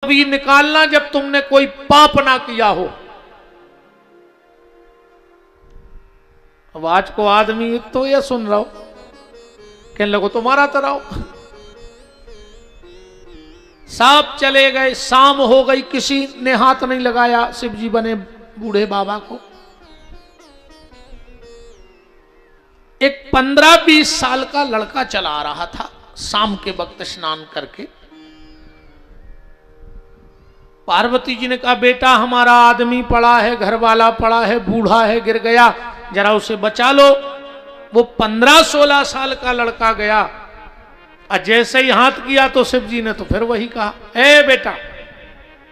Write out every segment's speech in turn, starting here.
अभी निकालना जब तुमने कोई पाप ना किया हो। अब आज को आदमी तो ये सुन रहा हो, कहने लगो तुम्हारा तराओ। सांप चले गए, शाम हो गई, किसी ने हाथ नहीं लगाया शिव जी बने बूढ़े बाबा को। एक 15-20 साल का लड़का चला आ रहा था शाम के वक्त स्नान करके। पार्वती जी ने कहा, बेटा हमारा आदमी पड़ा है, घर वाला पड़ा है, बूढ़ा है, गिर गया, जरा उसे बचा लो। वो 15-16 साल का लड़का गया और जैसे ही हाथ किया तो शिव जी ने तो फिर वही कहा, ए बेटा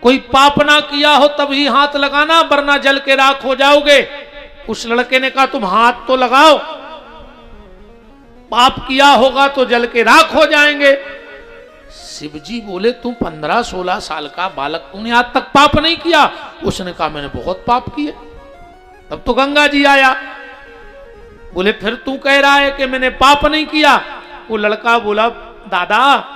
कोई पाप ना किया हो तभी हाथ लगाना, वरना जल के राख हो जाओगे। उस लड़के ने कहा, तुम हाथ तो लगाओ, पाप किया होगा तो जल के राख हो जाएंगे। शिव जी बोले, तू 15-16 साल का बालक, तूने आज तक पाप नहीं किया? उसने कहा, मैंने बहुत पाप किए। तब तो गंगा जी आया। बोले, फिर तू कह रहा है कि मैंने पाप नहीं किया? वो लड़का बोला, दादा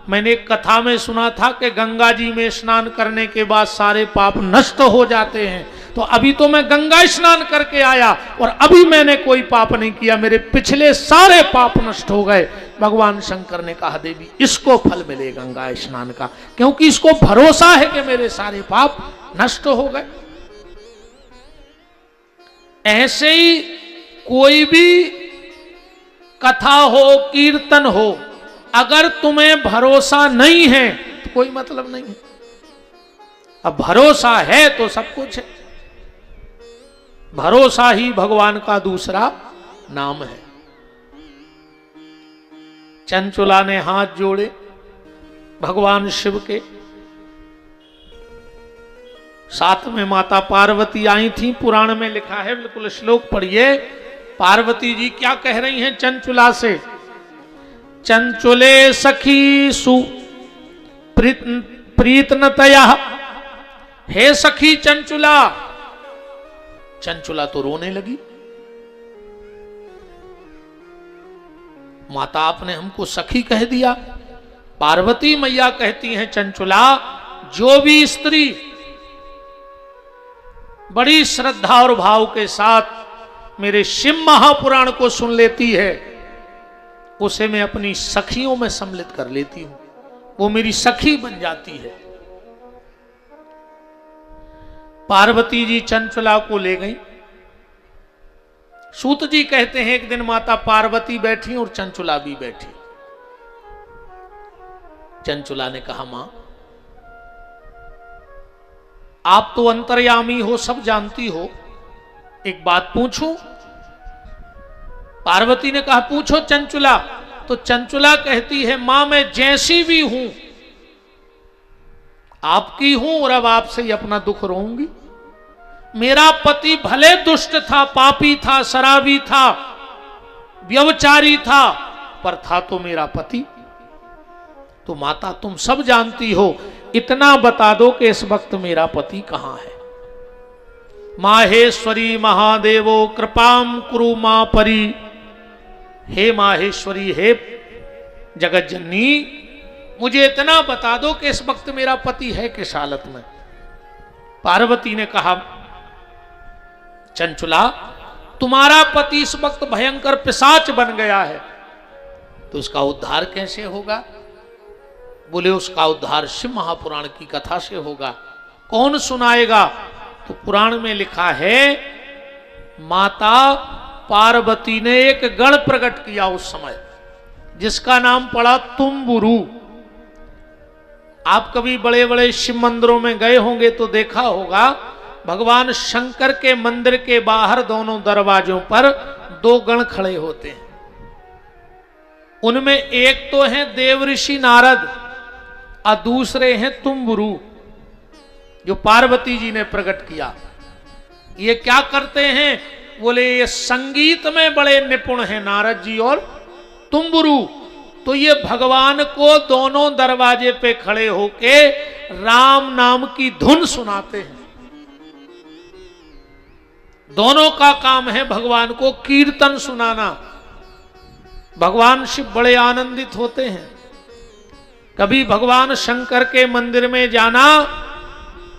मैंने एक कथा में सुना था कि गंगा जी में स्नान करने के बाद सारे पाप नष्ट हो जाते हैं, तो अभी तो मैं गंगा स्नान करके आया और अभी मैंने कोई पाप नहीं किया, मेरे पिछले सारे पाप नष्ट हो गए। भगवान शंकर ने कहा, देवी इसको फल मिले गंगा स्नान का, क्योंकि इसको भरोसा है कि मेरे सारे पाप नष्ट हो गए। ऐसे ही कोई भी कथा हो, कीर्तन हो, अगर तुम्हें भरोसा नहीं है तो कोई मतलब नहीं है। अब भरोसा है तो सब कुछ है। भरोसा ही भगवान का दूसरा नाम है। चंचुला ने हाथ जोड़े भगवान शिव के, साथ में माता पार्वती आई थी। पुराण में लिखा है, बिल्कुल श्लोक पढ़िए। पार्वती जी क्या कह रही हैं चंचुला से? चंचुले सखी सु प्रीतनतया, हे सखी चंचुला। चंचुला तो रोने लगी। माता आपने हमको सखी कह दिया। पार्वती मैया कहती हैं, चंचुला जो भी स्त्री बड़ी श्रद्धा और भाव के साथ मेरे शिव महापुराण को सुन लेती है, उसे मैं अपनी सखियों में सम्मिलित कर लेती हूं, वो मेरी सखी बन जाती है। पार्वती जी चंचुला को ले गई। सूत जी कहते हैं, एक दिन माता पार्वती बैठी और चंचुला भी बैठी। चंचुला ने कहा, मां आप तो अंतर्यामी हो, सब जानती हो, एक बात पूछूं? पार्वती ने कहा, पूछो चंचुला। तो चंचुला कहती है, मां मैं जैसी भी हूं आपकी हूं और अब आपसे ही अपना दुख रोऊंगी। मेरा पति भले दुष्ट था, पापी था, शराबी था, व्यभिचारी था, पर था तो मेरा पति। तो माता तुम सब जानती हो, इतना बता दो कि इस वक्त मेरा पति कहां है। माहेश्वरी महादेवो कृपाम कुरु मां परी। हे माहेश्वरी, हे जगत जननी, मुझे इतना बता दो कि इस वक्त मेरा पति है किस हालत में। पार्वती ने कहा, चंचुला तुम्हारा पति इस वक्त भयंकर पिशाच बन गया है, तो उसका उद्धार कैसे होगा? बोले, उसका उद्धार शिव महापुराण की कथा से होगा। कौन सुनाएगा? तो पुराण में लिखा है, माता पार्वती ने एक गण प्रकट किया उस समय, जिसका नाम पड़ा तुम्बुरु। आप कभी बड़े बड़े शिव मंदिरों में गए होंगे तो देखा होगा, भगवान शंकर के मंदिर के बाहर दोनों दरवाजों पर 2 गण खड़े होते हैं। उनमें एक तो है देवऋषि नारद और दूसरे हैं तुम्बुरु, जो पार्वती जी ने प्रकट किया। ये क्या करते हैं? बोले, ये संगीत में बड़े निपुण हैं नारद जी और तुम्बुरु। तो ये भगवान को दोनों दरवाजे पे खड़े होके राम नाम की धुन सुनाते हैं। दोनों का काम है भगवान को कीर्तन सुनाना। भगवान शिव बड़े आनंदित होते हैं। कभी भगवान शंकर के मंदिर में जाना,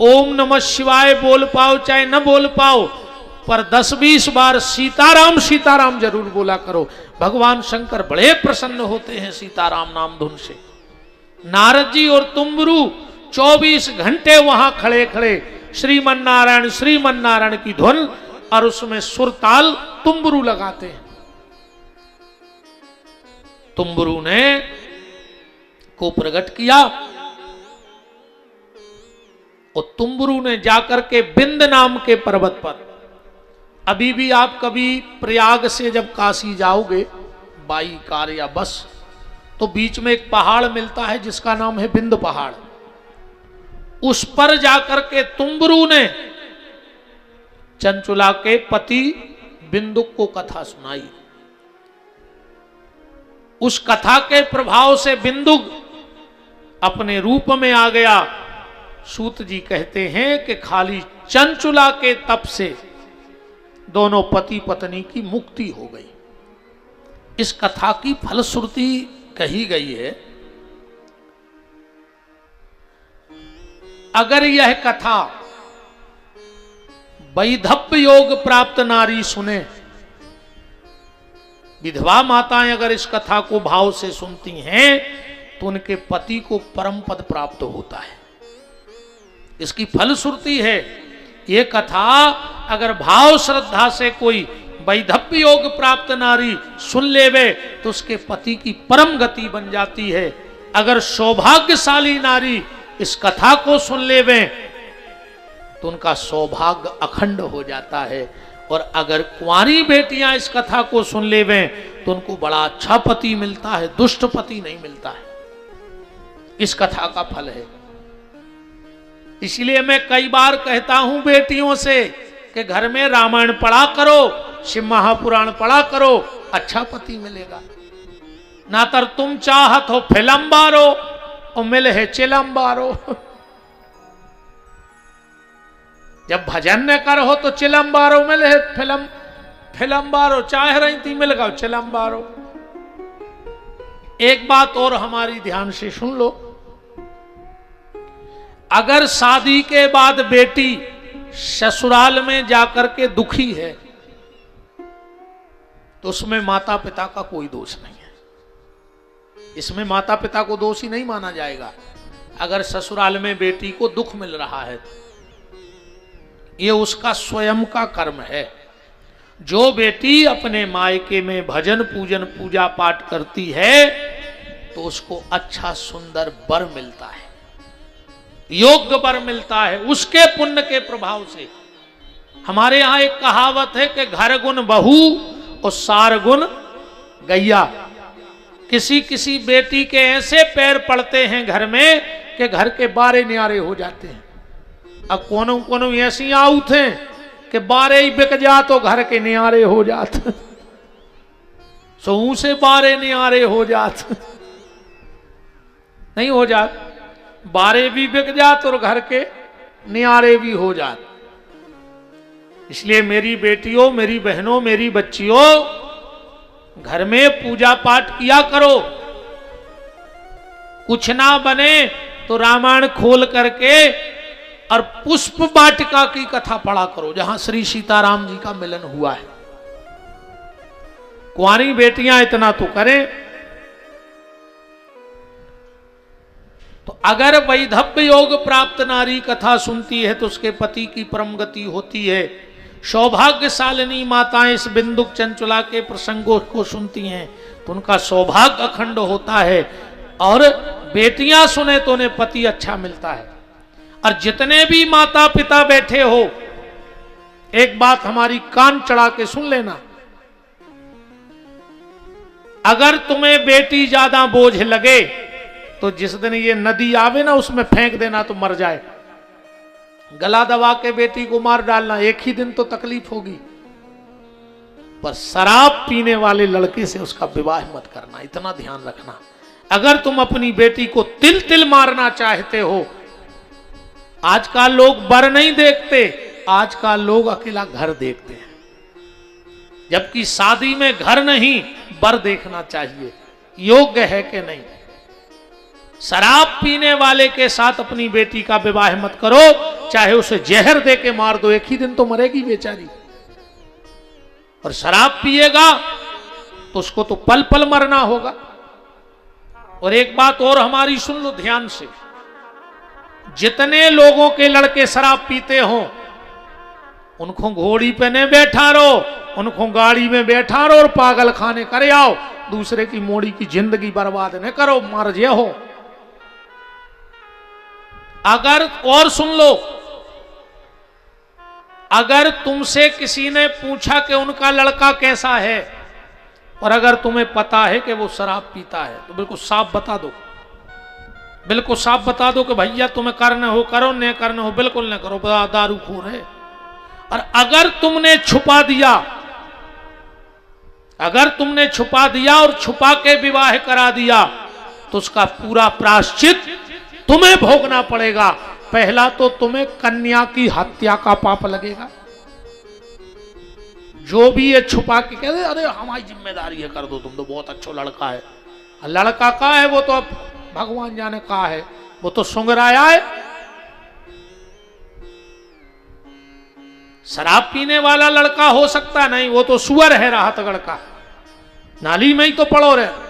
ओम नमः शिवाय बोल पाओ चाहे न बोल पाओ, पर 10-20 बार सीताराम सीताराम जरूर बोला करो। भगवान शंकर बड़े प्रसन्न होते हैं सीताराम नाम धुन से। नारद जी और तुंबरू 24 घंटे वहां खड़े खड़े श्रीमन नारायण की धुन और उसमें सुरताल तुंबरू लगाते हैं। तुंबरू ने को प्रकट किया और तुंबरू ने जाकर के बिंद नाम के पर्वत पर, अभी भी आप कभी प्रयाग से जब काशी जाओगे बाई कार या बस, तो बीच में एक पहाड़ मिलता है जिसका नाम है बिंद पहाड़। उस पर जाकर के तुंबरू ने चंचुला के पति बिंदुक को कथा सुनाई। उस कथा के प्रभाव से बिंदुक अपने रूप में आ गया। सूत जी कहते हैं कि खाली चंचुला के तप से दोनों पति पत्नी की मुक्ति हो गई। इस कथा की फलश्रुति कही गई है। अगर यह कथा वैधव्य योग प्राप्त नारी सुने, विधवा माताएं अगर इस कथा को भाव से सुनती हैं तो उनके पति को परम पद प्राप्त होता है। इसकी फलश्रुति है। ये कथा अगर भाव श्रद्धा से कोई वैधव्य योग प्राप्त नारी सुन लेवे तो उसके पति की परम गति बन जाती है। अगर सौभाग्यशाली नारी इस कथा को सुन लेवे तो उनका सौभाग्य अखंड हो जाता है। और अगर कुंवारी बेटियां इस कथा को सुन लेवे तो उनको बड़ा अच्छा पति मिलता है, दुष्ट पति नहीं मिलता है। इस कथा का फल है। इसलिए मैं कई बार कहता हूं बेटियों से कि घर में रामायण पढ़ा करो, शिव महापुराण पढ़ा करो, अच्छा पति मिलेगा। ना तर तुम चाहत हो फिल्म बारो और मिले है चिलम बारो। जब भजन न कर हो तो चिलम बारो, मिले है फिल्म बारो, चाह रही थी मिल गो चिलम बारो। एक बात और हमारी ध्यान से सुन लो। अगर शादी के बाद बेटी ससुराल में जाकर के दुखी है तो उसमें माता पिता का कोई दोष नहीं है। इसमें माता पिता को दोषी नहीं माना जाएगा। अगर ससुराल में बेटी को दुख मिल रहा है, ये उसका स्वयं का कर्म है। जो बेटी अपने मायके में भजन पूजन पूजा पाठ करती है तो उसको अच्छा सुंदर वर मिलता है, योग्य वर मिलता है उसके पुण्य के प्रभाव से। हमारे यहां एक कहावत है कि घर गुण बहू और सार गुण गैया। किसी किसी बेटी के ऐसे पैर पड़ते हैं घर में कि घर के बारे न्यारे हो जाते हैं। अब कोनो कोनो ऐसी आउत हैं कि बारे ही बिक जा तो घर के न्यारे हो जाते, सो से बारे न्यारे हो जाते नहीं हो जाते, बारे भी बिक जात और घर के न्यारे भी हो जात। इसलिए मेरी बेटियों, मेरी बहनों, मेरी बच्चियों, घर में पूजा पाठ किया करो। कुछ ना बने तो रामायण खोल करके और पुष्प वाटिका की कथा पढ़ा करो, जहां श्री सीताराम जी का मिलन हुआ है। कुंवारी बेटियां इतना तो करें। तो अगर वैधव्य योग प्राप्त नारी कथा सुनती है तो उसके पति की परम गति होती है। सौभाग्यशालिनी माताएं इस बिंदुक चंचुला के प्रसंगों को सुनती हैं तो उनका सौभाग्य अखंड होता है। और बेटियां सुने तो उन्हें पति अच्छा मिलता है। और जितने भी माता पिता बैठे हो, एक बात हमारी कान चढ़ा के सुन लेना। अगर तुम्हें बेटी ज्यादा बोझ लगे तो जिस दिन ये नदी आवे ना उसमें फेंक देना तो मर जाए। गला दबा के बेटी को मार डालना, एक ही दिन तो तकलीफ होगी, पर शराब पीने वाले लड़के से उसका विवाह मत करना, इतना ध्यान रखना। अगर तुम अपनी बेटी को तिल तिल मारना चाहते हो, आजकल लोग बर नहीं देखते, आजकल लोग अकेला घर देखते हैं, जबकि शादी में घर नहीं बर देखना चाहिए, योग्य है कि नहीं। शराब पीने वाले के साथ अपनी बेटी का विवाह मत करो, चाहे उसे जहर दे के मार दो, एक ही दिन तो मरेगी बेचारी। और शराब पिएगा तो उसको तो पल पल मरना होगा। और एक बात और हमारी सुन लो ध्यान से, जितने लोगों के लड़के शराब पीते हो उनको घोड़ी पे नहीं बैठा रहो, उनको गाड़ी में बैठा रहो और पागल खाने करे आओ, दूसरे की मोड़ी की जिंदगी बर्बाद न करो, मर जे हो। अगर और सुन लो, अगर तुमसे किसी ने पूछा कि उनका लड़का कैसा है और अगर तुम्हें पता है कि वो शराब पीता है तो बिल्कुल साफ बता दो, बिल्कुल साफ बता दो कि भैया तुम्हें करने हो करो, नहीं करने हो बिल्कुल न करो, दारू खोर है। और अगर तुमने छुपा दिया, अगर तुमने छुपा दिया और छुपा के विवाह करा दिया तो उसका पूरा प्रायश्चित तुम्हें भोगना पड़ेगा। पहला तो तुम्हें कन्या की हत्या का पाप लगेगा। जो भी ये छुपा के कहते अरे हमारी जिम्मेदारी है कर दो, तुम तो बहुत अच्छा लड़का है, लड़का का है वो तो अब भगवान जाने का है, वो तो सुंगराया है। शराब पीने वाला लड़का हो सकता नहीं, वो तो सुअर है राहतगढ़ का, नाली में ही तो पड़ो रहे।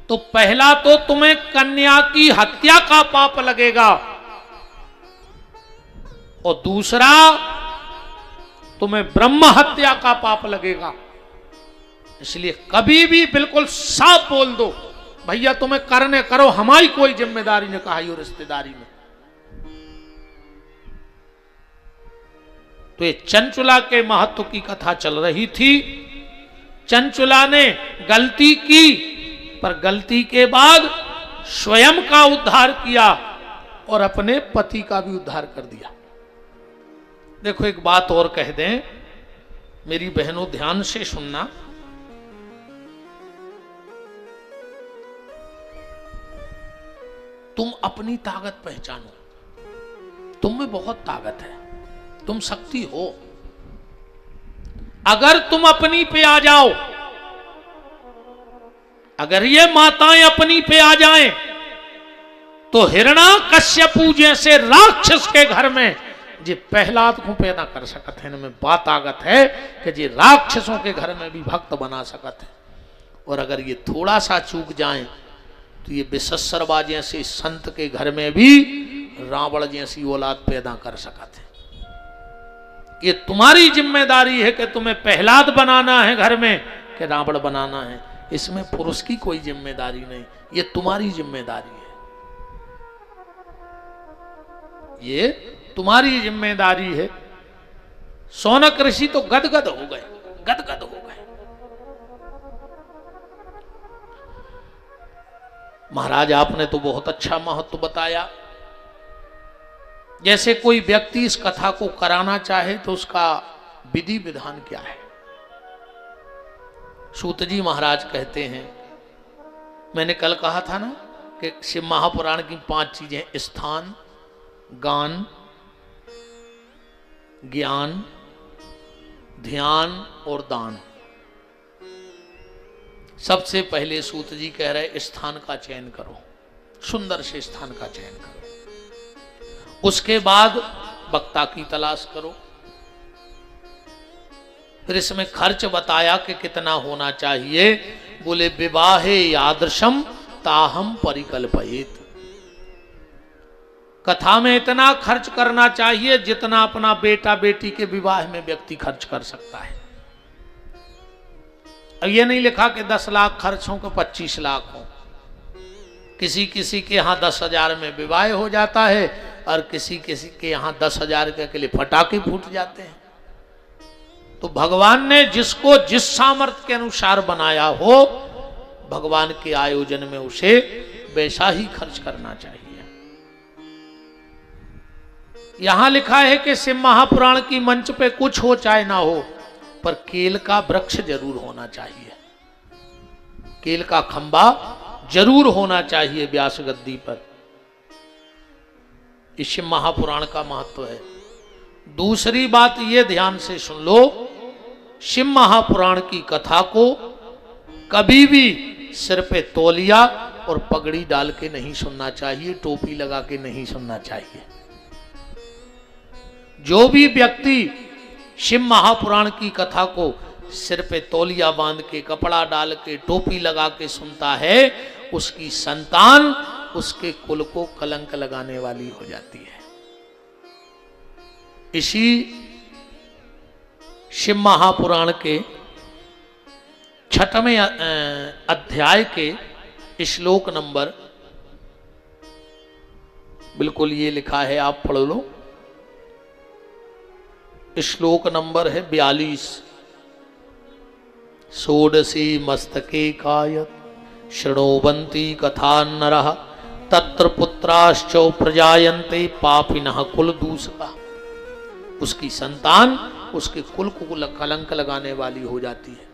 तो पहला तो तुम्हें कन्या की हत्या का पाप लगेगा और दूसरा तुम्हें ब्रह्म हत्या का पाप लगेगा। इसलिए कभी भी बिल्कुल साफ बोल दो भैया तुम्हें करने करो, हमारी कोई जिम्मेदारी ने कहा और रिश्तेदारी में। तो ये चंचुला के महत्व की कथा चल रही थी। चंचुला ने गलती की पर गलती के बाद स्वयं का उद्धार किया और अपने पति का भी उद्धार कर दिया। देखो एक बात और कह दें, मेरी बहनों ध्यान से सुनना, तुम अपनी ताकत पहचानो, तुम में बहुत ताकत है, तुम शक्ति हो। अगर तुम अपनी पे आ जाओ, अगर ये माताएं अपनी पे आ जाएं तो हिरण्यकश्यपु जैसे राक्षस के घर में जी प्रहलाद को पैदा कर सकते हैं। इनमें बात आगत है कि जी राक्षसों के घर में भी भक्त बना सकते हैं। और अगर ये थोड़ा सा चूक जाएं तो ये विशस्सरवा जैसे संत के घर में भी रावण जैसी औलाद पैदा कर सकते हैं। ये तुम्हारी जिम्मेदारी है कि तुम्हें प्रहलाद बनाना है घर में कि रावण बनाना है। इसमें पुरुष की कोई जिम्मेदारी नहीं, ये तुम्हारी जिम्मेदारी है, ये तुम्हारी जिम्मेदारी है। शौनक ऋषि तो गदगद हो गए, गदगद हो गए। महाराज आपने तो बहुत अच्छा महत्व बताया। जैसे कोई व्यक्ति इस कथा को कराना चाहे तो उसका विधि विधान क्या है। सूत जी महाराज कहते हैं, मैंने कल कहा था ना कि शिव महापुराण की 5 चीजें, स्थान, गान, ज्ञान, ध्यान और दान। सबसे पहले सूत जी कह रहे स्थान का चयन करो, सुंदर से स्थान का चयन करो। उसके बाद वक्ता की तलाश करो। फिर इसमें खर्च बताया कि कितना होना चाहिए। बोले विवाहे यादृशम ताहम परिकल्पयेत, कथा में इतना खर्च करना चाहिए जितना अपना बेटा बेटी के विवाह में व्यक्ति खर्च कर सकता है। अब ये नहीं लिखा कि 10 लाख खर्च हो कि 25 लाख हो। किसी किसी के यहाँ 10,000 में विवाह हो जाता है और किसी किसी के यहाँ 10,000 के लिए फटाके फूट जाते हैं। तो भगवान ने जिसको जिस सामर्थ्य के अनुसार बनाया हो, भगवान के आयोजन में उसे वैसा ही खर्च करना चाहिए। यहां लिखा है कि शिव महापुराण की मंच पे कुछ हो चाहे ना हो, पर केल का वृक्ष जरूर होना चाहिए, केल का खंबा जरूर होना चाहिए व्यास गद्दी पर। इस शिव महापुराण का महत्व है। दूसरी बात ये ध्यान से सुन लो, शिव महापुराण की कथा को कभी भी सिर पे तौलिया और पगड़ी डाल के नहीं सुनना चाहिए, टोपी लगा के नहीं सुनना चाहिए। जो भी व्यक्ति शिव महापुराण की कथा को सिर पे तौलिया बांध के, कपड़ा डाल के, टोपी लगा के सुनता है, उसकी संतान उसके कुल को कलंक लगाने वाली हो जाती है। इसी शिव महापुराण के 6वें अध्याय के श्लोक नंबर, बिल्कुल ये लिखा है, आप पढ़ लो। श्लोक नंबर है 42। षोडशी मस्तके कायत शृणोवन्ति कथा नरः तत्र पुत्राश्च प्रजायन्ते पापिनः कुल दूषका। उसकी संतान उसके कुल को कलंक लगाने वाली हो जाती है।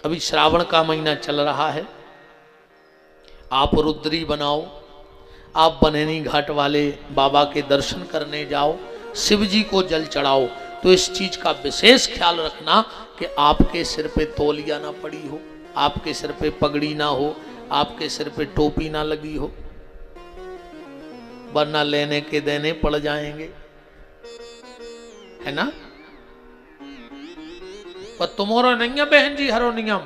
अभी श्रावण का महीना चल रहा है, आप रुद्री बनाओ, आप बनैनी घाट वाले बाबा के दर्शन करने जाओ, शिव जी को जल चढ़ाओ, तो इस चीज का विशेष ख्याल रखना कि आपके सिर पे तौलिया ना पड़ी हो, आपके सिर पे पगड़ी ना हो, आपके सिर पे टोपी ना लगी हो, वरना लेने के देने पड़ जाएंगे, है ना। पर तुम्हारा नहीं है बहन जी हरो नियम,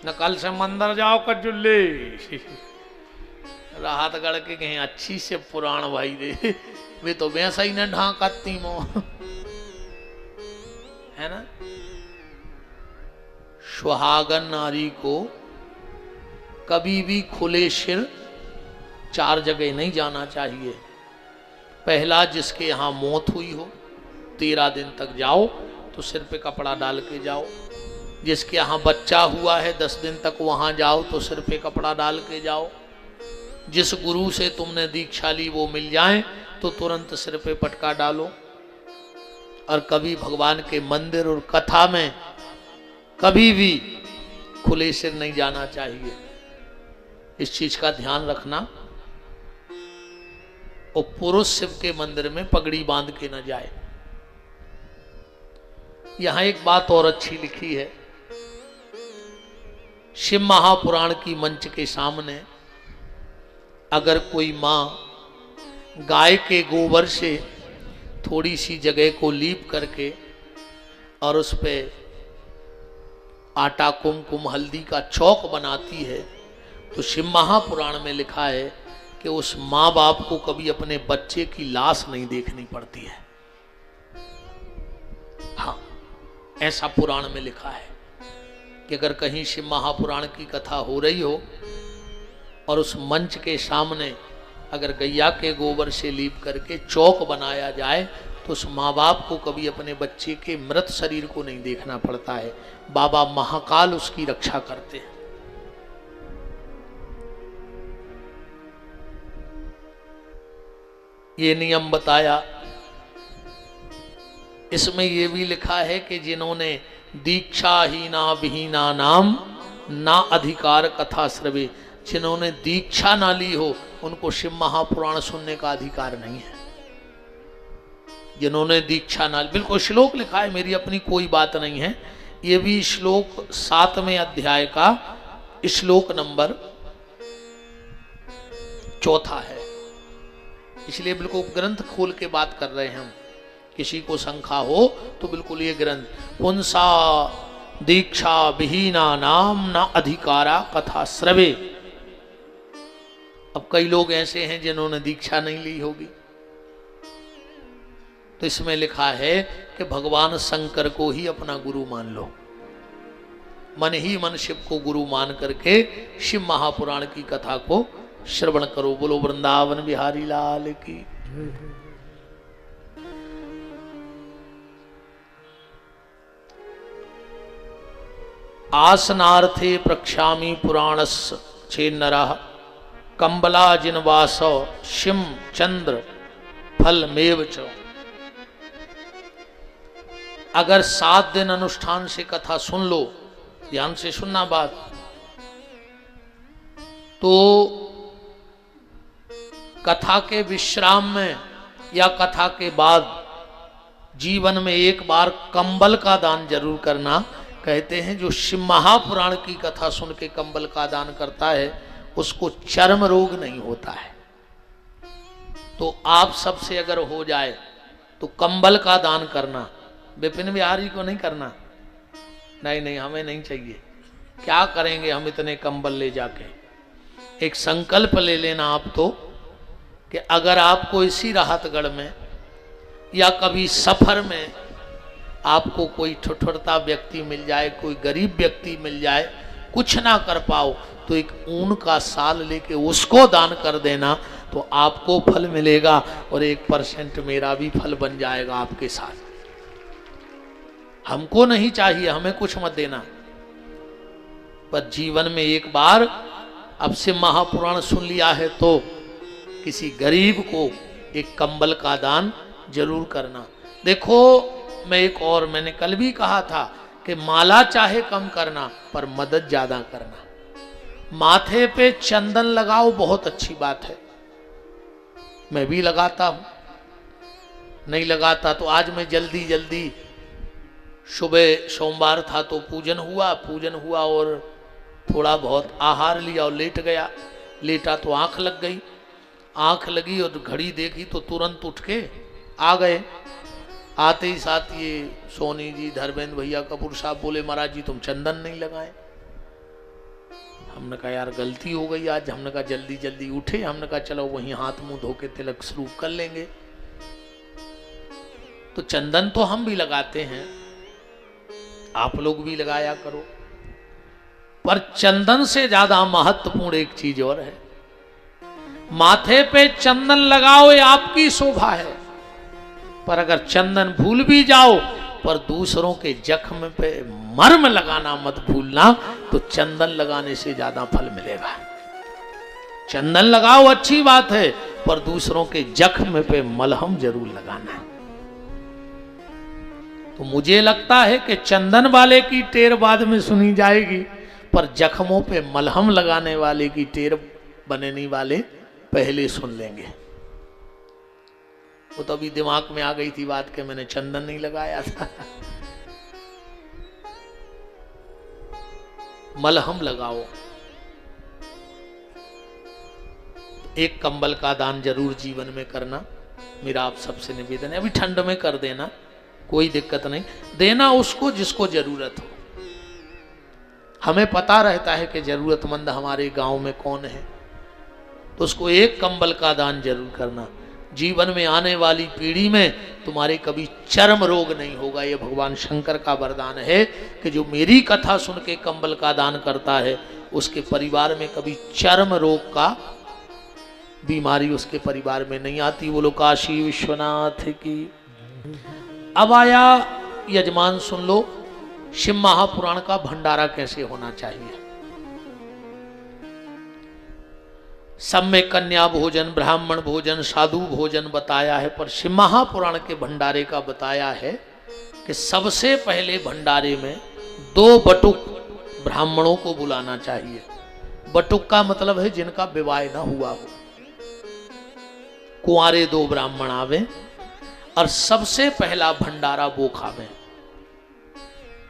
न कल से मंदिर जाओ कजुल्ले राहत गढ़ के कहीं अच्छी से पुराण भाई दे, वे तो वैसा ही न ढांकती मो, है ना। सुहागन नारी को कभी भी खुले सिर 4 जगह नहीं जाना चाहिए। पहला, जिसके यहाँ मौत हुई हो 13 दिन तक जाओ तो सिर पे कपड़ा डाल के जाओ। जिसके यहाँ बच्चा हुआ है 10 दिन तक वहाँ जाओ तो सिर पे कपड़ा डाल के जाओ। जिस गुरु से तुमने दीक्षा ली वो मिल जाए तो तुरंत सिर पे पटका डालो। और कभी भगवान के मंदिर और कथा में कभी भी खुले सिर नहीं जाना चाहिए, इस चीज का ध्यान रखना। और पुरुष शिव के मंदिर में पगड़ी बांध के न जाए। यहां एक बात और अच्छी लिखी है, शिव महापुराण की मंच के सामने अगर कोई मां गाय के गोबर से थोड़ी सी जगह को लीप करके और उस पे आटा, कुमकुम, हल्दी का चौक बनाती है तो शिव महापुराण में लिखा है कि उस माँ बाप को कभी अपने बच्चे की लाश नहीं देखनी पड़ती है। हाँ, ऐसा पुराण में लिखा है कि अगर कहीं शिव महापुराण की कथा हो रही हो और उस मंच के सामने अगर गैया के गोबर से लीप करके चौक बनाया जाए तो उस माँ बाप को कभी अपने बच्चे के मृत शरीर को नहीं देखना पड़ता है। बाबा महाकाल उसकी रक्षा करते हैं। ये नियम बताया। इसमें यह भी लिखा है कि जिन्होंने दीक्षाहीना विहीना नाम ना अधिकार कथा श्रवे, जिन्होंने दीक्षा ना ली हो उनको शिव महापुराण सुनने का अधिकार नहीं है। जिन्होंने दीक्षा ना, बिल्कुल श्लोक लिखा है, मेरी अपनी कोई बात नहीं है। ये भी श्लोक 7वें अध्याय का श्लोक नंबर 4 है, इसलिए बिल्कुल ग्रंथ खोल के बात कर रहे हैं हम। किसी को शंका हो तो बिल्कुल ये ग्रंथ, पुंसा दीक्षा विहीना नाम ना अधिकारा कथा श्रवे। अब कई लोग ऐसे हैं जिन्होंने दीक्षा नहीं ली होगी, तो इसमें लिखा है कि भगवान शंकर को ही अपना गुरु मान लो, मन ही मन शिव को गुरु मान करके शिव महापुराण की कथा को श्रवण करो। बोलो वृंदावन बिहारी लाल की। आसनार्थे प्रक्षामी पुराणस्य चेन्नरः कंबला जिनवास शिम चंद्र फलमेव च। अगर 7 दिन अनुष्ठान से कथा सुन लो, ध्यान से सुनना बात, तो कथा के विश्राम में या कथा के बाद जीवन में एक बार कंबल का दान जरूर करना। कहते हैं जो शिव महापुराण की कथा सुन के कंबल का दान करता है उसको चर्म रोग नहीं होता है। तो आप सबसे अगर हो जाए तो कंबल का दान करना, विपिन बिहारी को नहीं करना। नहीं नहीं, हमें नहीं चाहिए। क्या करेंगे हम इतने कंबल ले जाके? एक संकल्प ले लेना आप तो कि अगर आपको इसी राहतगढ़ में या कभी सफर में आपको कोई ठुठुरता व्यक्ति मिल जाए, कोई गरीब व्यक्ति मिल जाए, कुछ ना कर पाओ, तो एक ऊन का साल लेके उसको दान कर देना, तो आपको फल मिलेगा और 1% मेरा भी फल बन जाएगा आपके साथ। हमको नहीं चाहिए, हमें कुछ मत देना, पर जीवन में एक बार अब से महापुराण सुन लिया है तो किसी गरीब को एक कंबल का दान जरूर करना। देखो, मैं एक और, मैंने कल भी कहा था कि माला चाहे कम करना पर मदद ज्यादा करना। माथे पे चंदन लगाओ, बहुत अच्छी बात है, मैं भी लगाता हूं। नहीं लगाता तो आज मैं जल्दी जल्दी, सुबह सोमवार था तो पूजन हुआ और थोड़ा बहुत आहार लिया और लेट गया। लेटा तो आंख लग गई, आंख लगी और घड़ी देखी तो तुरंत उठ के आ गए। आते ही साथ ये सोनी जी, धर्मेंद्र भैया, कपूर साहब बोले महाराज जी तुम चंदन नहीं लगाए। हमने कहा यार गलती हो गई आज। हमने कहा जल्दी जल्दी उठे, हमने कहा चलो वहीं हाथ मुंह धो के तिलक शुरू कर लेंगे। तो चंदन तो हम भी लगाते हैं, आप लोग भी लगाया करो, पर चंदन से ज्यादा महत्वपूर्ण एक चीज और है। माथे पे चंदन लगाओ, ये आपकी शोभा है, पर अगर चंदन भूल भी जाओ पर दूसरों के जख्म पे मर्म लगाना मत भूलना, तो चंदन लगाने से ज्यादा फल मिलेगा। चंदन लगाओ अच्छी बात है, पर दूसरों के जख्म पे मलहम जरूर लगाना है। तो मुझे लगता है कि चंदन वाले की टेर बाद में सुनी जाएगी, पर जख्मों पे मलहम लगाने वाले की टेर बनने वाले पहले सुन लेंगे। वो तो अभी दिमाग में आ गई थी बात कि मैंने चंदन नहीं लगाया था। मलहम लगाओ। एक कंबल का दान जरूर जीवन में करना, मेरा आप सबसे निवेदन है। अभी ठंड में कर देना, कोई दिक्कत नहीं, देना उसको जिसको जरूरत हो। हमें पता रहता है कि जरूरतमंद हमारे गांव में कौन है, तो उसको एक कंबल का दान जरूर करना। जीवन में आने वाली पीढ़ी में तुम्हारे कभी चर्म रोग नहीं होगा। ये भगवान शंकर का वरदान है कि जो मेरी कथा सुन के कंबल का दान करता है उसके परिवार में कभी चर्म रोग का बीमारी उसके परिवार में नहीं आती। बोलो काशी विश्वनाथ की। अब आया यजमान, सुन लो शिव महापुराण का भंडारा कैसे होना चाहिए। सब में कन्या भोजन, ब्राह्मण भोजन, साधु भोजन बताया है, पर शिव महापुराण के भंडारे का बताया है कि सबसे पहले भंडारे में 2 बटुक ब्राह्मणों को बुलाना चाहिए। बटुक का मतलब है जिनका विवाह ना हुआ हो, कुंवारे 2 ब्राह्मण आवे और सबसे पहला भंडारा वो खावे।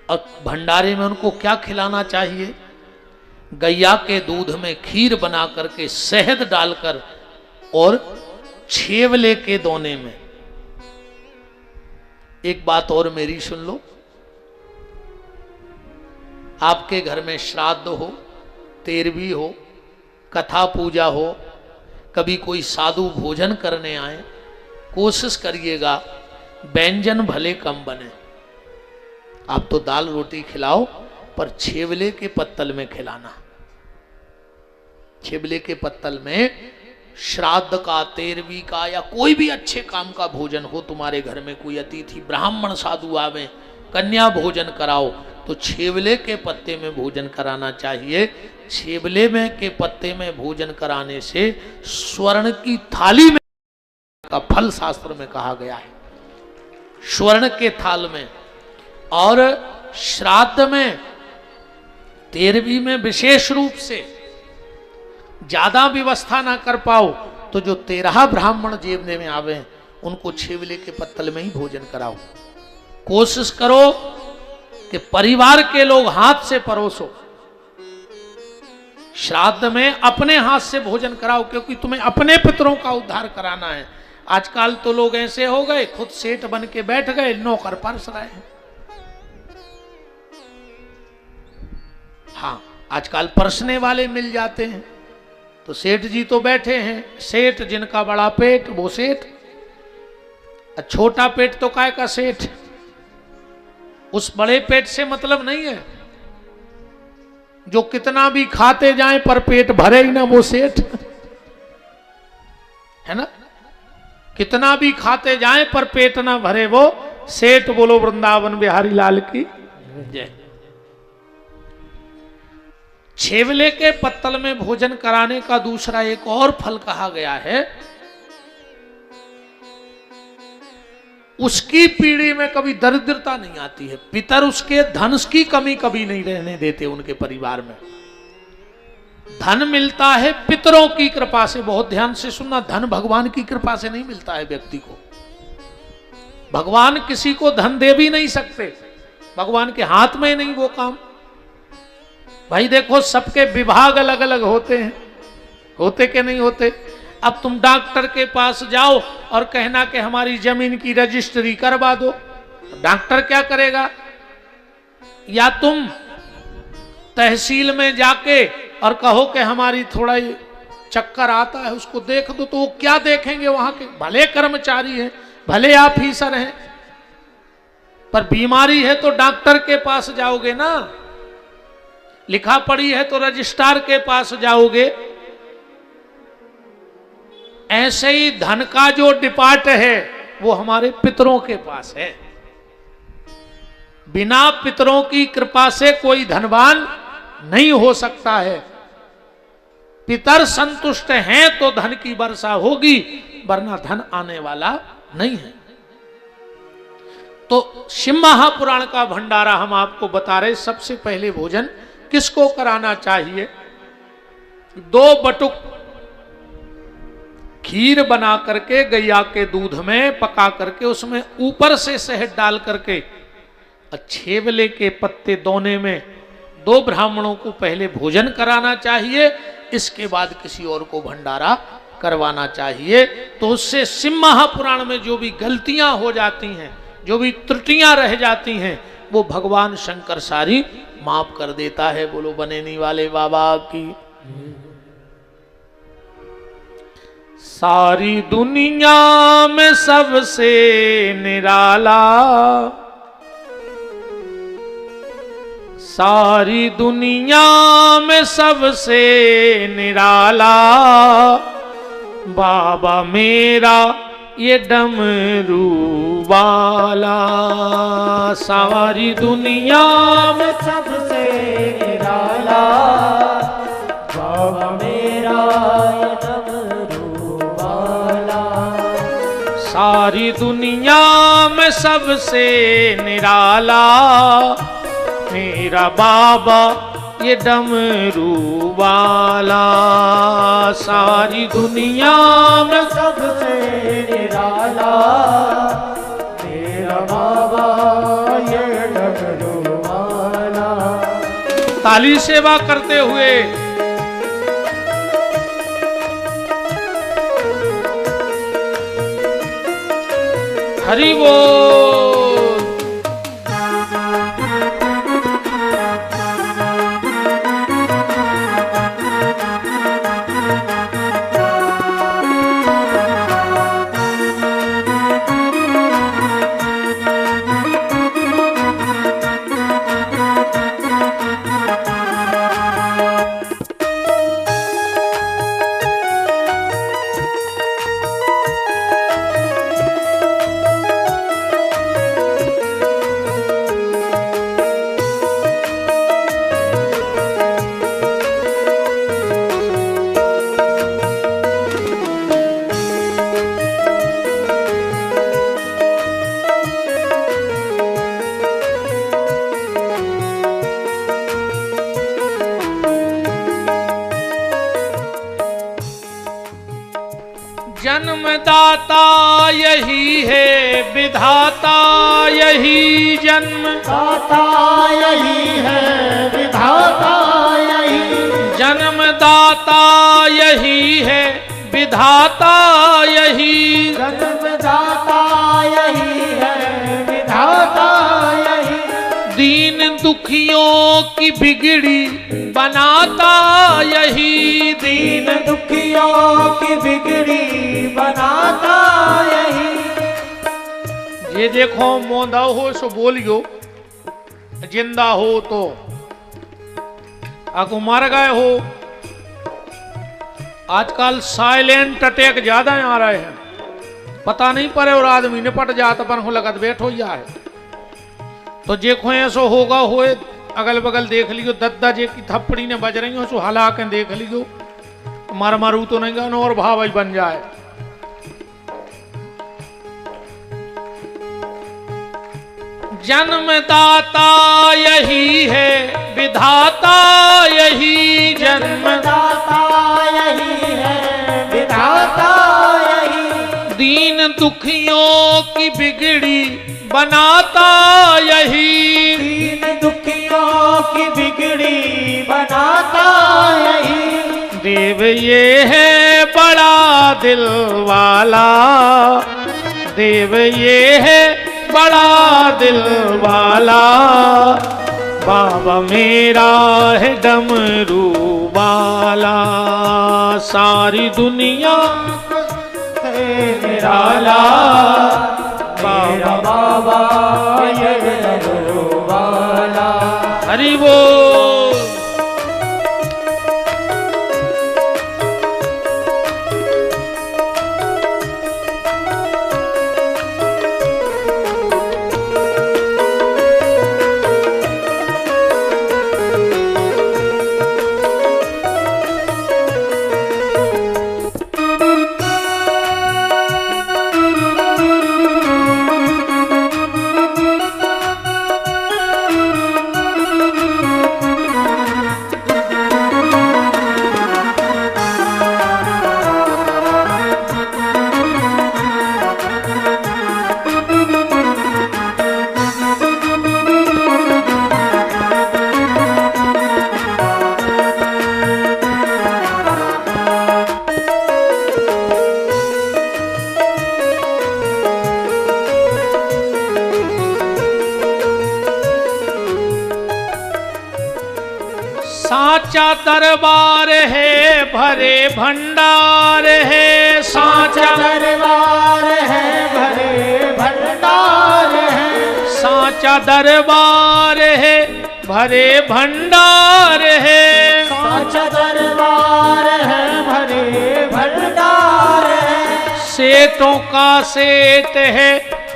और भंडारे में उनको क्या खिलाना चाहिए? गैया के दूध में खीर बना करके शहद डालकर और छेवले के दोने में। एक बात और मेरी सुन लो, आपके घर में श्राद्ध हो, तेरहवीं हो, कथा पूजा हो, कभी कोई साधु भोजन करने आए, कोशिश करिएगा व्यंजन भले कम बने। आप तो दाल रोटी खिलाओ, पर छेवले के पत्तल में खिलाना। छेवले के पत्तल में श्राद्ध का, तेरहवीं का या कोई भी अच्छे काम का भोजन हो, तुम्हारे घर में कोई अतिथि ब्राह्मण साधु आवे, कन्या भोजन कराओ, तो छेवले के पत्ते में भोजन कराना चाहिए। छेवले में के पत्ते में भोजन कराने से स्वर्ण की थाली में का फल शास्त्र में कहा गया है। स्वर्ण के थाल में। और श्राद्ध में, तेरहवीं में विशेष रूप से ज्यादा व्यवस्था ना कर पाओ तो जो 13 ब्राह्मण जेबने में आवे उनको छेवले के पत्तल में ही भोजन कराओ। कोशिश करो कि परिवार के लोग हाथ से परोसो, श्राद्ध में अपने हाथ से भोजन कराओ, क्योंकि तुम्हें अपने पितरों का उद्धार कराना है। आजकल तो लोग ऐसे हो गए, खुद सेठ बन के बैठ गए, नौकर परस रहे हैं। हाँ, आजकल परसने वाले मिल जाते हैं। तो सेठ जी तो बैठे हैं, सेठ जिनका बड़ा पेट वो सेठ, छोटा पेट तो काय का सेठ। उस बड़े पेट से मतलब नहीं है, जो कितना भी खाते जाएं पर पेट भरे ही ना वो सेठ है ना। कितना भी खाते जाएं पर पेट ना भरे वो सेठ। बोलो वृंदावन बिहारी लाल की जय। छेवले के पत्तल में भोजन कराने का दूसरा एक और फल कहा गया है, उसकी पीढ़ी में कभी दरिद्रता नहीं आती है। पितर उसके धन की कमी कभी नहीं रहने देते उनके परिवार में। धन मिलता है पितरों की कृपा से। बहुत ध्यान से सुनना, धन भगवान की कृपा से नहीं मिलता है व्यक्ति को। भगवान किसी को धन दे भी नहीं सकते, भगवान के हाथ में नहीं वो काम। भाई देखो, सबके विभाग अलग अलग होते हैं, होते कि नहीं होते। अब तुम डॉक्टर के पास जाओ और कहना कि हमारी जमीन की रजिस्ट्री करवा दो, डॉक्टर क्या करेगा? या तुम तहसील में जाके और कहो कि हमारी थोड़ा चक्कर आता है, उसको देख दो, तो वो क्या देखेंगे? वहां के भले कर्मचारी हैं, भले ऑफिसर हैं, पर बीमारी है तो डॉक्टर के पास जाओगे ना, लिखा पड़ी है तो रजिस्ट्रार के पास जाओगे। ऐसे ही धन का जो डिपार्ट है वो हमारे पितरों के पास है। बिना पितरों की कृपा से कोई धनवान नहीं हो सकता है। पितर संतुष्ट हैं तो धन की वर्षा होगी, वरना धन आने वाला नहीं है। तो शिव महापुराण का भंडारा हम आपको बता रहे। सबसे पहले भोजन किसको कराना चाहिए? 2 बटुक खीर बना करके गैया के दूध में पका करके उसमें ऊपर से शहद डाल करके छेवले के पत्ते दोने में 2 ब्राह्मणों को पहले भोजन कराना चाहिए। इसके बाद किसी और को भंडारा करवाना चाहिए। तो उससे शिव महापुराण में जो भी गलतियां हो जाती हैं, जो भी त्रुटियां रह जाती हैं, वो भगवान शंकर सारी माफ कर देता है। बोलो बनेनी वाले बाबा की। सारी दुनिया में सबसे निराला, सारी दुनिया में सबसे निराला बाबा मेरा ये डमरू वाला। सारी दुनिया में सबसे निराला बाबा मेरा ये डमरू वाला। सारी दुनिया में सबसे निराला मेरा बाबा ये डमरू वाला। सारी दुनिया में सबसे निराला मेरा बाबा ये डमरू वाला। ताली सेवा करते हुए हरि बोल। जन्मदाता यही है विधाता यही जन्मदाता यही है विधाता यही जन्मदाता यही है विधाता यही जन्मदाता यही है विधाता यही दीन दुखियों की बिगड़ी बनाता यही दीन दुखियों की बिगड़ी बनाता यही। ये देखो मोंदा हो सो बोलियो, जिंदा हो तो अको मर गए हो। आजकल साइलेंट अटैक ज्यादा आ रहे हैं, पता नहीं पड़े और आदमी ने पट जाता पर हो लगत बैठो या है। तो देखो ऐसो होगा होए, अगल बगल देख लियो, दद्दा जे की थप्पड़ी ने बज रही हो सो हला के देख लियो, मार मारू तो नहीं गानो और भाव बन जाए। जन्मदाता यही है विधाता यही जन्मदाता यही है विधाता यही दीन दुखियों की बिगड़ी बनाता यही दीन दुखियों की बिगड़ी बनाता यही देव ये है बड़ा दिल वाला देव ये है बड़ा दिल वाला बाबा मेरा है डमरू वाला सारी दुनिया निराला मेरा बाबा ये डमरू वाला। हरि बोल। साचा दरबार है भरे भंडार है साचा दरबार है भरे भंडार है साचा दरबार है भरे भंडार है साचा दरबार है भरे भंडार है सेठों का सेठ है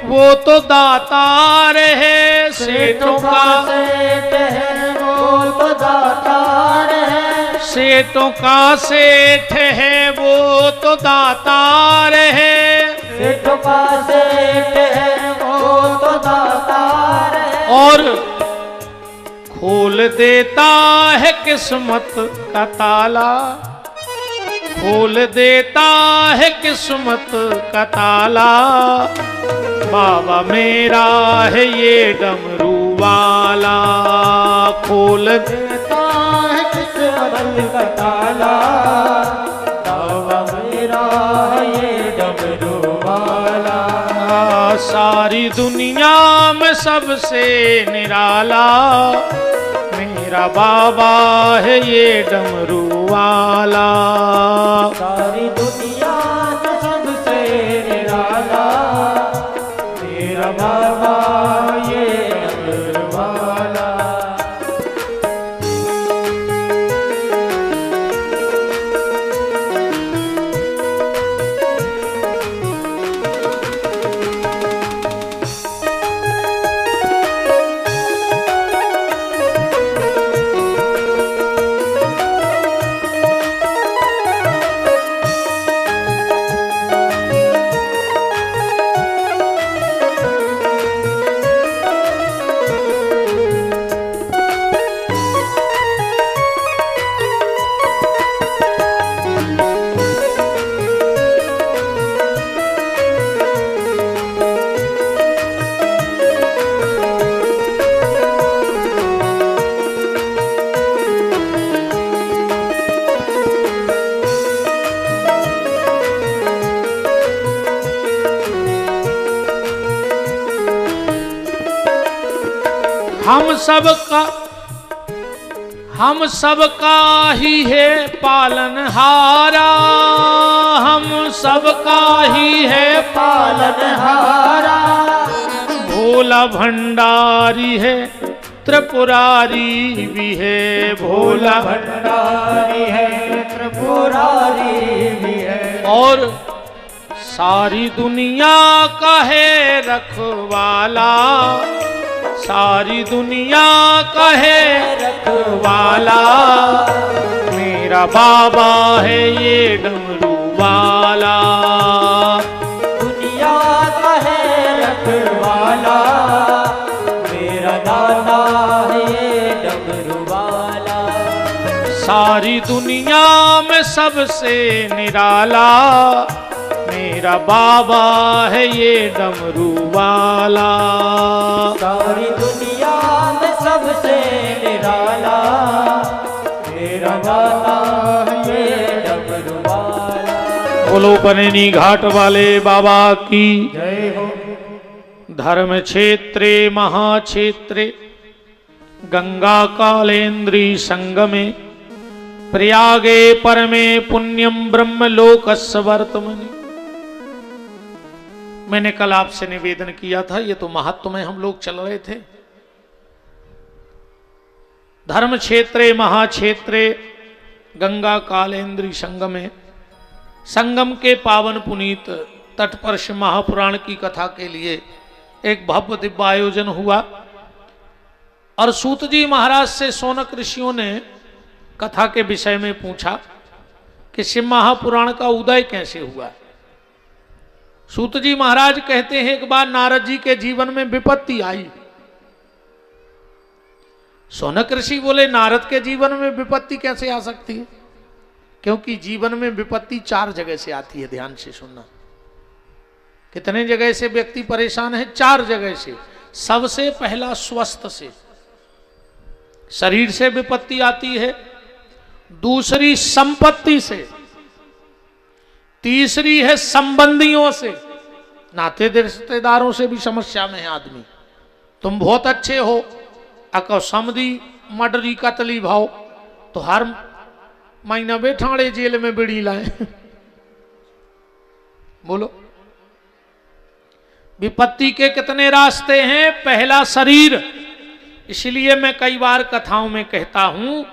वो तो दातार है सेठों का सेठ है वो तो दातार है सेठों का सेठ है वो तो दातार है सेठों का सेठ है वो तो दातार है और खोल देता है किस्मत का ताला खोल देता है किस्मत का ताला बाबा मेरा है ये डमरू वाला खोल देता है किस्मत का ताला बाबा मेरा है ये डमरू वाला सारी दुनिया में सबसे निराला मेरा बाबा है ये डमरू वाला सारी दुनिया में सबसे निराला मेरा बाबा ये डमरू वाला। हम सबका ही है पालनहारा, हम सबका ही है पालनहारा। भोला भंडारी है त्रिपुरारी भी है, भोला भंडारी है त्रिपुरारी भी है। और सारी दुनिया का है रखवाला, सारी दुनिया का है रखवाला। मेरा बाबा है ये डमरू वाला, दुनिया का है रखवाला। मेरा दादा है ये डमरू वाला। सारी दुनिया में सबसे निराला, मेरा बाबा है ये डमरू वाला। सारी दुनिया में सबसे निराला, मेरा दादा है ये डमरू वाला। बोलो बनेनी घाट वाले बाबा की जय हो। धर्म क्षेत्रे महाक्षेत्रे गंगा कालेन्द्री संगमे, प्रयागे परमे पुण्यम ब्रह्म लोकस्य वर्तमनि। मैंने कल आपसे निवेदन किया था, ये तो महत्व में हम लोग चल रहे थे। धर्म क्षेत्रे महाक्षेत्रे गंगा कालेन्द्री संगमे, संगम के पावन पुनीत तटपर्श महापुराण की कथा के लिए एक भव्य दिव्य आयोजन हुआ। और सूत जी महाराज से शौनक ऋषियों ने कथा के विषय में पूछा कि शिव महापुराण का उदय कैसे हुआ। सूत जी महाराज कहते हैं एक बार नारद जी के जीवन में विपत्ति आई। शौनक ऋषि बोले नारद के जीवन में विपत्ति कैसे आ सकती है? क्योंकि जीवन में विपत्ति 4 जगह से आती है। ध्यान से सुनना, कितने जगह से व्यक्ति परेशान है? 4 जगह से। सबसे पहला स्वस्थ से, शरीर से विपत्ति आती है। दूसरी संपत्ति से, तीसरी है संबंधियों से, नाते रिश्तेदारों से भी समस्या में है आदमी। तुम बहुत अच्छे हो, अको समधी मडरी कतली भाव तो हर महीना बैठाड़े जेल में बिड़ी लाए। बोलो, विपत्ति के कितने रास्ते हैं? पहला शरीर। इसलिए मैं कई बार कथाओं में कहता हूं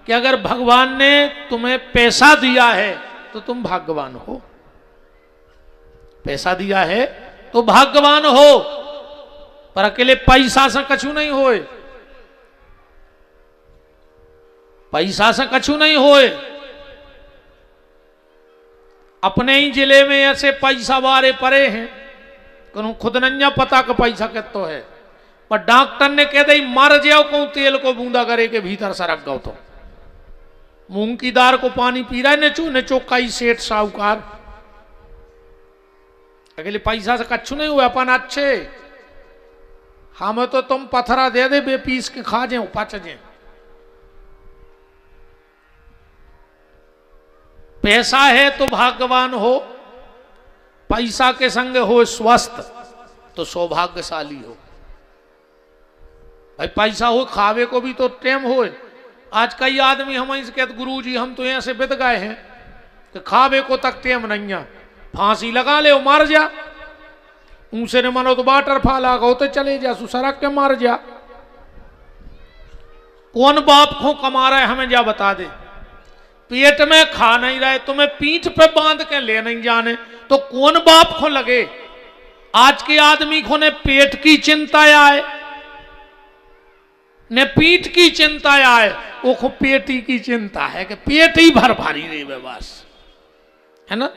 कि अगर भगवान ने तुम्हें पैसा दिया है तो तुम भाग्यवान हो। पैसा दिया है तो भाग्यवान हो, पर अकेले पैसा से कछु नहीं होए। पैसा से कछु नहीं होए। अपने ही जिले में ऐसे पैसा वारे पड़े हैं, खुद नहीं पता का पैसा कितो है, पर डॉक्टर ने कह दी मर जाओ को तेल को बूंदा करे के भीतर सरक गो। तो मूंग की दाल को पानी पी रहा है नेचो नेचो कई सेठ साहूकार। अकेले पैसा से कछु नहीं हुआ। अपन अच्छे हमें तो तुम पथरा दे दे बे पीस के खा जाए पच जाए। पैसा है तो भाग्यवान हो, पैसा के संग हो स्वस्थ तो सौभाग्यशाली हो। भाई पैसा हो खावे को भी तो टेम हो। आज कई आदमी हमें से कहते गुरु जी हम तो यहाँ से बिद गए हैं कि खावे को तक टेम नहीं है। फांसी लगा ले मार जा, ऊंसे ने मनो तो बाटर फाला गो तो चले जा, सड़क के मार जा। कौन बाप को कमा रहा है हमें जा बता दे। पेट में खा नहीं रहे, तुम्हें पीठ पे बांध के ले नहीं जाने तो कौन बाप को लगे। आज के आदमी को ने पेट की चिंता आए ने पीठ की चिंता आए, वो को पेटी की चिंता है कि पेट ही भर भारी रहे बस, है ना।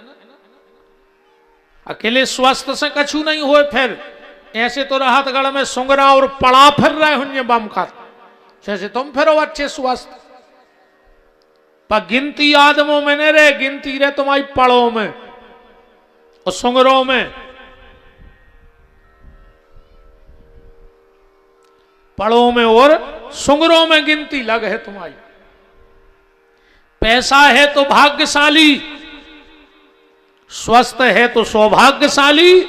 अकेले स्वस्थ से कछु नहीं हुए। फिर ऐसे तो राहतगढ़ में सुंगरा और पड़ा फिर रहे होंगे बम का, जैसे तुम फिर अच्छे स्वस्थ। पर गिनती आदमों में नहीं रहे, गिनती रहे तुम्हारी पड़ों में और सुंगरों में। पड़ों में और सुंगरों में गिनती लग है तुम्हारी। पैसा है तो भाग्यशाली, स्वस्थ है तो सौभाग्यशाली,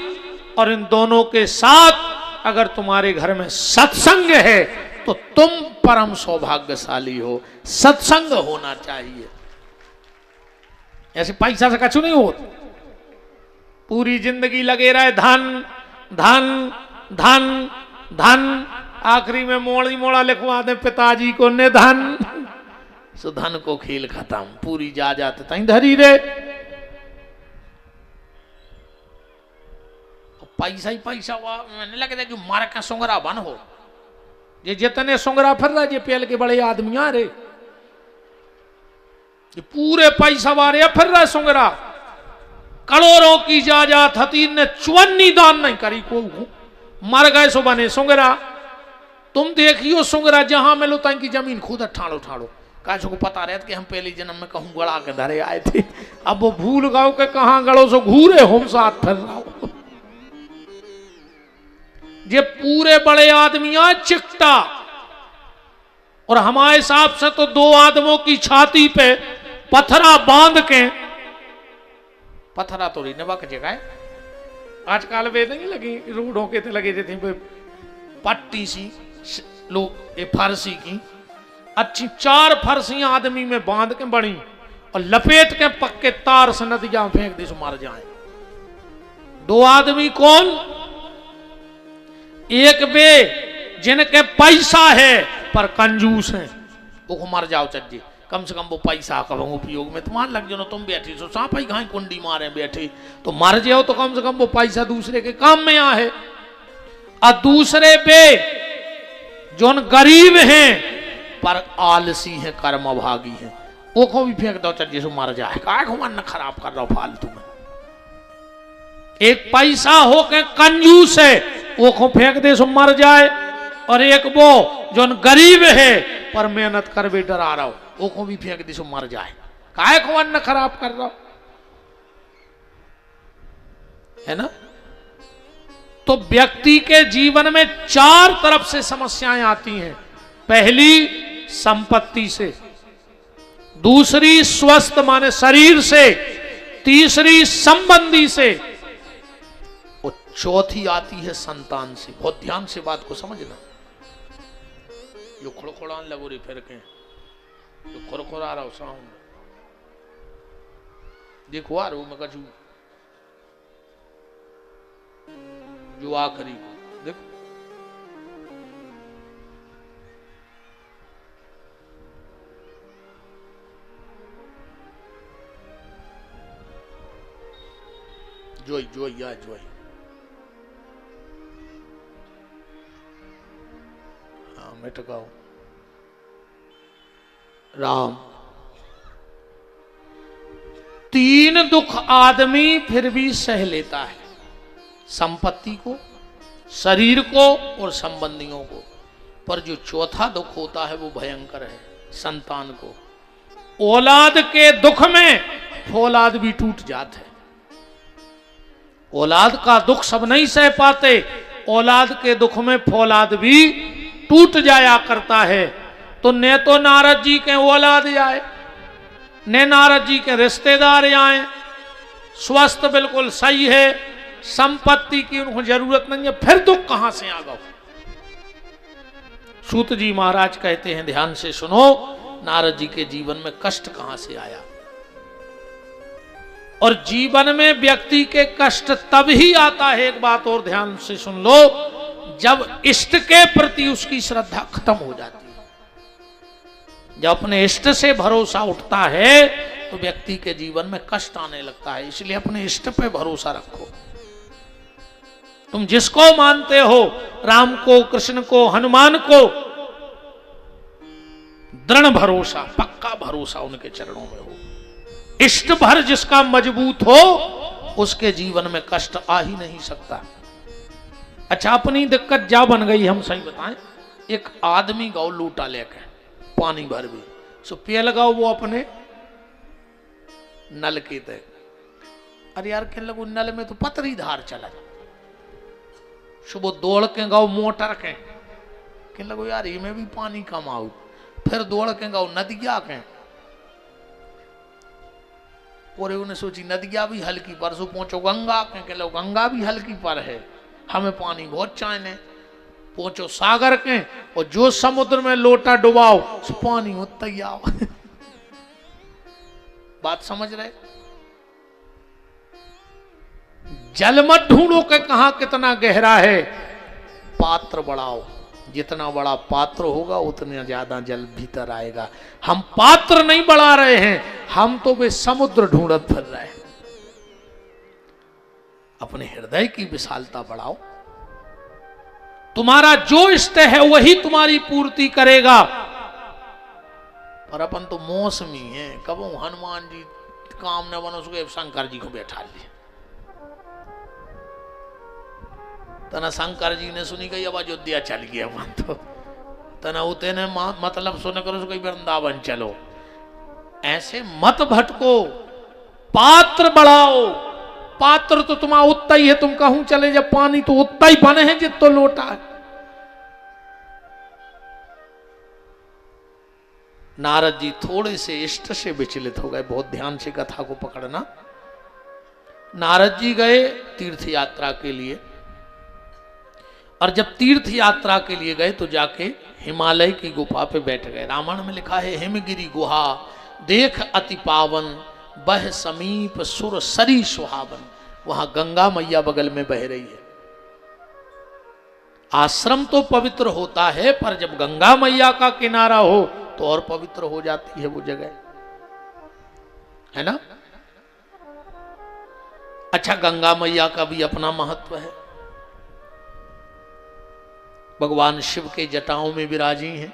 और इन दोनों के साथ अगर तुम्हारे घर में सत्संग है तो तुम परम सौभाग्यशाली हो। सत्संग होना चाहिए, ऐसे पैसा से कछु नहीं होता। पूरी जिंदगी लगे रहे धन धन धन धन, आखिरी में मोड़ी मोड़ा लिखवा दे पिताजी को निधन, सो धन को खेल खत्म, पूरी जा जाते तई धरी रे। पैसा ही पैसा हुआ, मैंने लगे कि मार का सुंगरा बन हो, ये जितने सुंगरा फिर रहे, ये पेल के बड़े आदमी आ रे, ये पूरे पैसा वाले फिर रहे सुंगरा। करोड़ों की जायदाद हतीन ने चुवन्नी दान नहीं करी, को मर गए सो बने सुंगरा। तुम देखियो सुंगरा जहां मिलो तन की जमीन खुद ठाड़ो ठाड़ो, काशो को पता रहता कि हम पहले जन्म में कहूं गड़ा के धरे आए थे, अब वो भूल गाओ के कहां गड़ो सो घूरे हम साथ फिर रहा हो। ये पूरे बड़े आदमी आ चिकटा, और हमारे हिसाब से तो दो आदमों की छाती पे पत्थरा बांध के, पत्थरा तो नहीं नवा जगह है आजकल वे नहीं लगी रोडों के थे लगे थे पट्टी सी लोग ये फारसी की अच्छी 4 फरसियां आदमी में बांध के बड़ी और लपेट के पक्के तार से नदियां फेंक दी, मार जाए। 2 आदमी कौन? एक वे जिनके पैसा है पर कंजूस है, वो मर जाओ चज्जे, कम से कम वो पैसा कब उपयोग में तुम्हारे लग जाओ, तुम बैठी सो सांप ही घाई कुंडी मारे बैठे तो मर जाओ, तो कम से कम वो पैसा दूसरे के काम में आ है। और दूसरे पे जो गरीब हैं पर आलसी हैं, कर्मभागी हैं, वो को भी फेंक दो चज्जे से मर जाए, काय को मन खराब कर रहा हो फालतू में। एक पैसा हो के कंजूस है, वो को फेंक दे सो मर जाए, और एक वो जो गरीब है पर मेहनत कर भी डरा रहा हो, वो को भी फेंक दे सो मर जाए, काय को अन्न खराब कर रहा हो, है ना। तो व्यक्ति के जीवन में 4 तरफ से समस्याएं आती हैं। पहली संपत्ति से, दूसरी स्वस्थ माने शरीर से, तीसरी संबंधी से, और चौथी आती है संतान से। बहुत ध्यान से बात को समझना। जो खुड़खुड़ान लगो रे फिर के, जो खुरखुरा रहा हो साउंड देखो आ रहा मैं कछु जो आखिरी को देखो, जोई जोई या जोई, हाँ मैं टकाऊ राम। 3 दुख आदमी फिर भी सह लेता है, संपत्ति को, शरीर को और संबंधियों को, पर जो चौथा दुख होता है वो भयंकर है, संतान को। औलाद के दुख में फौलाद भी टूट जाते हैं। औलाद का दुख सब नहीं सह पाते, औलाद के दुख में फौलाद भी टूट जाया करता है। तो ने तो नारद जी के औलाद आए, ने नारद जी के रिश्तेदार आए, स्वस्थ बिल्कुल सही है, संपत्ति की उनको जरूरत नहीं है, फिर दुख कहां से आ गया। सूत जी महाराज कहते हैं, ध्यान से सुनो, नारद जी के जीवन में कष्ट कहां से आया। और जीवन में व्यक्ति के कष्ट तब ही आता है, एक बात और ध्यान से सुन लो, जब इष्ट के प्रति उसकी श्रद्धा खत्म हो जाती है। जब अपने इष्ट से भरोसा उठता है तो व्यक्ति के जीवन में कष्ट आने लगता है। इसलिए अपने इष्ट पे भरोसा रखो। तुम जिसको मानते हो, राम को, कृष्ण को, हनुमान को, दृढ़ भरोसा, पक्का भरोसा उनके चरणों में हो। इष्ट भर जिसका मजबूत हो, उसके जीवन में कष्ट आ ही नहीं सकता। अच्छा, अपनी दिक्कत जा बन गई, हम सही बताएं। एक आदमी गौ लूटा लेकर पानी भर भी, सो पे लगाओ वो अपने नल के तय। अरे यार कहने लगो, नल में तो पतरी धार चला जा, सुबह दौड़ के गाओ मोटर के, कहने लगो यार ये में भी पानी कम आओ, फिर दौड़ के गाओ नदिया के, और उन्हें सोची नदिया भी हल्की पर, सो पहुंचो गंगा के, कह लो गंगा भी हल्की पर है, हमें पानी बहुत चाहिए। पहुंचो सागर के और जो समुद्र में लोटा डुबाओ उस पानी होता ही आओ। बात समझ रहे? जल मत ढूंढो कि कहां कितना गहरा है, पात्र बढ़ाओ। जितना बड़ा पात्र होगा उतना ज्यादा जल भीतर आएगा। हम पात्र नहीं बढ़ा रहे हैं, हम तो वे समुद्र ढूंढत फिर रहे हैं। अपने हृदय की विशालता बढ़ाओ। तुम्हारा जो इष्ट है वही तुम्हारी पूर्ति करेगा। पर अपन तो मौसमी है, कब हनुमान जी काम न बनो उसको शंकर जी को बैठा लिया। तना शंकर जी ने सुनी गई अब अयोध्या चल गया वहां तो तना उते ने मतलब सुनकर उसको वृंदावन चलो। ऐसे मत भटको, पात्र बढ़ाओ। पात्र तो तुम्हारा उतना ही है, तुम कहूं चले जब पानी तो उतना ही बने हैं जितना लोटा है। नारद जी थोड़े से इष्ट से विचलित हो गए। बहुत ध्यान से कथा को पकड़ना। नारद जी गए तीर्थ यात्रा के लिए, और जब तीर्थ यात्रा के लिए गए तो जाके हिमालय की गुफा पे बैठ गए। रामायण में लिखा है, हिमगिरी गुहा देख अति पावन, बह समीप सुर सरी सुहावन। वहां गंगा मैया बगल में बह रही है। आश्रम तो पवित्र होता है, पर जब गंगा मैया का किनारा हो तो और पवित्र हो जाती है वो जगह, है ना। अच्छा, गंगा मैया का भी अपना महत्व है। भगवान शिव के जटाओं में विराजी हैं।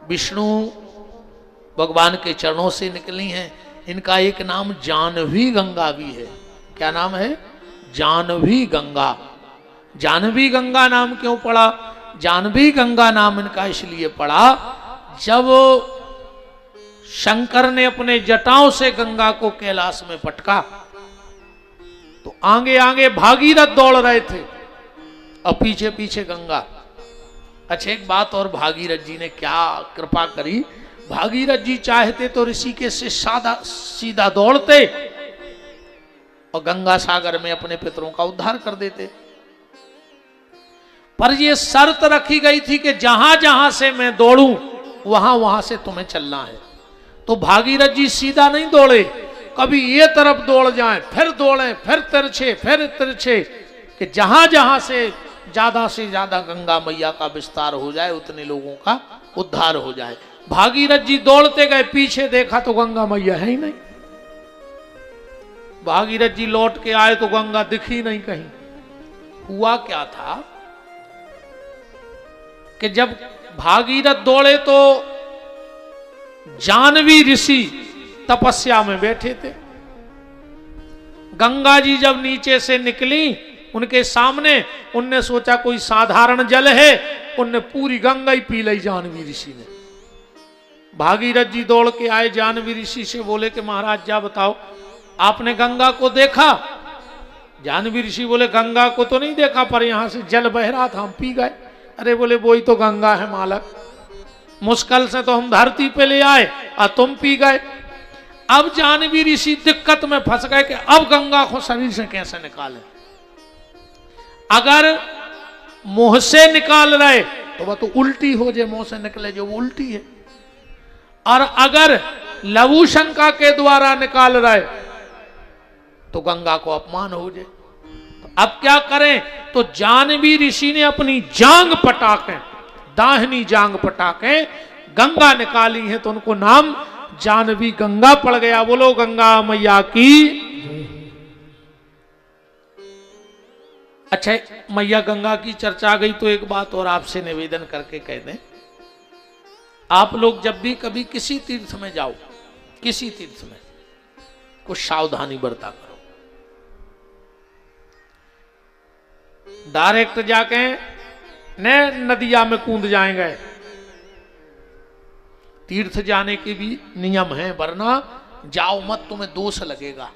विष्णु भगवान के चरणों से निकली हैं। इनका एक नाम जानवी गंगा भी है। क्या नाम है? जानवी गंगा। जानवी गंगा नाम क्यों पड़ा? जानवी गंगा नाम इनका इसलिए पड़ा, जब शंकर ने अपने जटाओं से गंगा को कैलाश में पटका तो आगे आगे भागीरथ दौड़ रहे थे और पीछे पीछे गंगा। अच्छा, एक बात और, भागीरथ जी ने क्या कृपा करी। भागीरथ जी चाहते तो ऋषिकेश से सीधा दौड़ते और गंगा सागर में अपने पितरों का उद्धार कर देते, पर यह शर्त रखी गई थी कि जहां जहां से मैं दौड़ूं वहां वहां से तुम्हें चलना है। तो भागीरथ जी सीधा नहीं दौड़े, कभी ये तरफ दौड़ जाएं, फिर दौड़ें, फिर तिरछे, कि जहां जहां से ज्यादा गंगा मैया का विस्तार हो जाए, उतने लोगों का उद्धार हो जाए। भागीरथ जी दौड़ते गए, पीछे देखा तो गंगा मैया है ही नहीं। भागीरथ जी लौट के आए तो गंगा दिखी नहीं कहीं। हुआ क्या था कि जब भागीरथ दौड़े तो जानवी ऋषि तपस्या में बैठे थे। गंगा जी जब नीचे से निकली उनके सामने, उनने सोचा कोई साधारण जल है, उनने पूरी गंगा ही पी ली जानवी ऋषि ने। भागीरथ जी दौड़ के आए, जानवी ऋषि से बोले कि महाराज जा बताओ, आपने गंगा को देखा? जानवी ऋषि बोले गंगा को तो नहीं देखा, पर यहां से जल बह रहा था, हम पी गए। अरे बोले वही तो गंगा है मालक, मुश्किल से तो हम धरती पे ले आए और तुम पी गए। अब जानवी ऋषि दिक्कत में फंस गए कि अब गंगा को शरीर से कैसे निकालें। अगर मुंह से निकाल रहे तो वह तो उल्टी हो जाए, मुंह से निकले जो वो उल्टी है, और अगर लघु शंका के द्वारा निकाल रहे तो गंगा को अपमान हो जाए। तो अब क्या करें? तो जानवी ऋषि ने अपनी जांग पटाके, दाहिनी जांग पटाके गंगा निकाली है, तो उनको नाम जानवी गंगा पड़ गया। बोलो गंगा मैया की। अच्छा, मैया गंगा की चर्चा आ गई तो एक बात और आपसे निवेदन करके कह दें, आप लोग जब भी कभी किसी तीर्थ में जाओ, किसी तीर्थ में, कुछ सावधानी बरता करो। डायरेक्ट जाके न नदिया में कूद जाएंगे। तीर्थ जाने के भी नियम हैं, वरना जाओ मत, तुम्हें दोष लगेगा।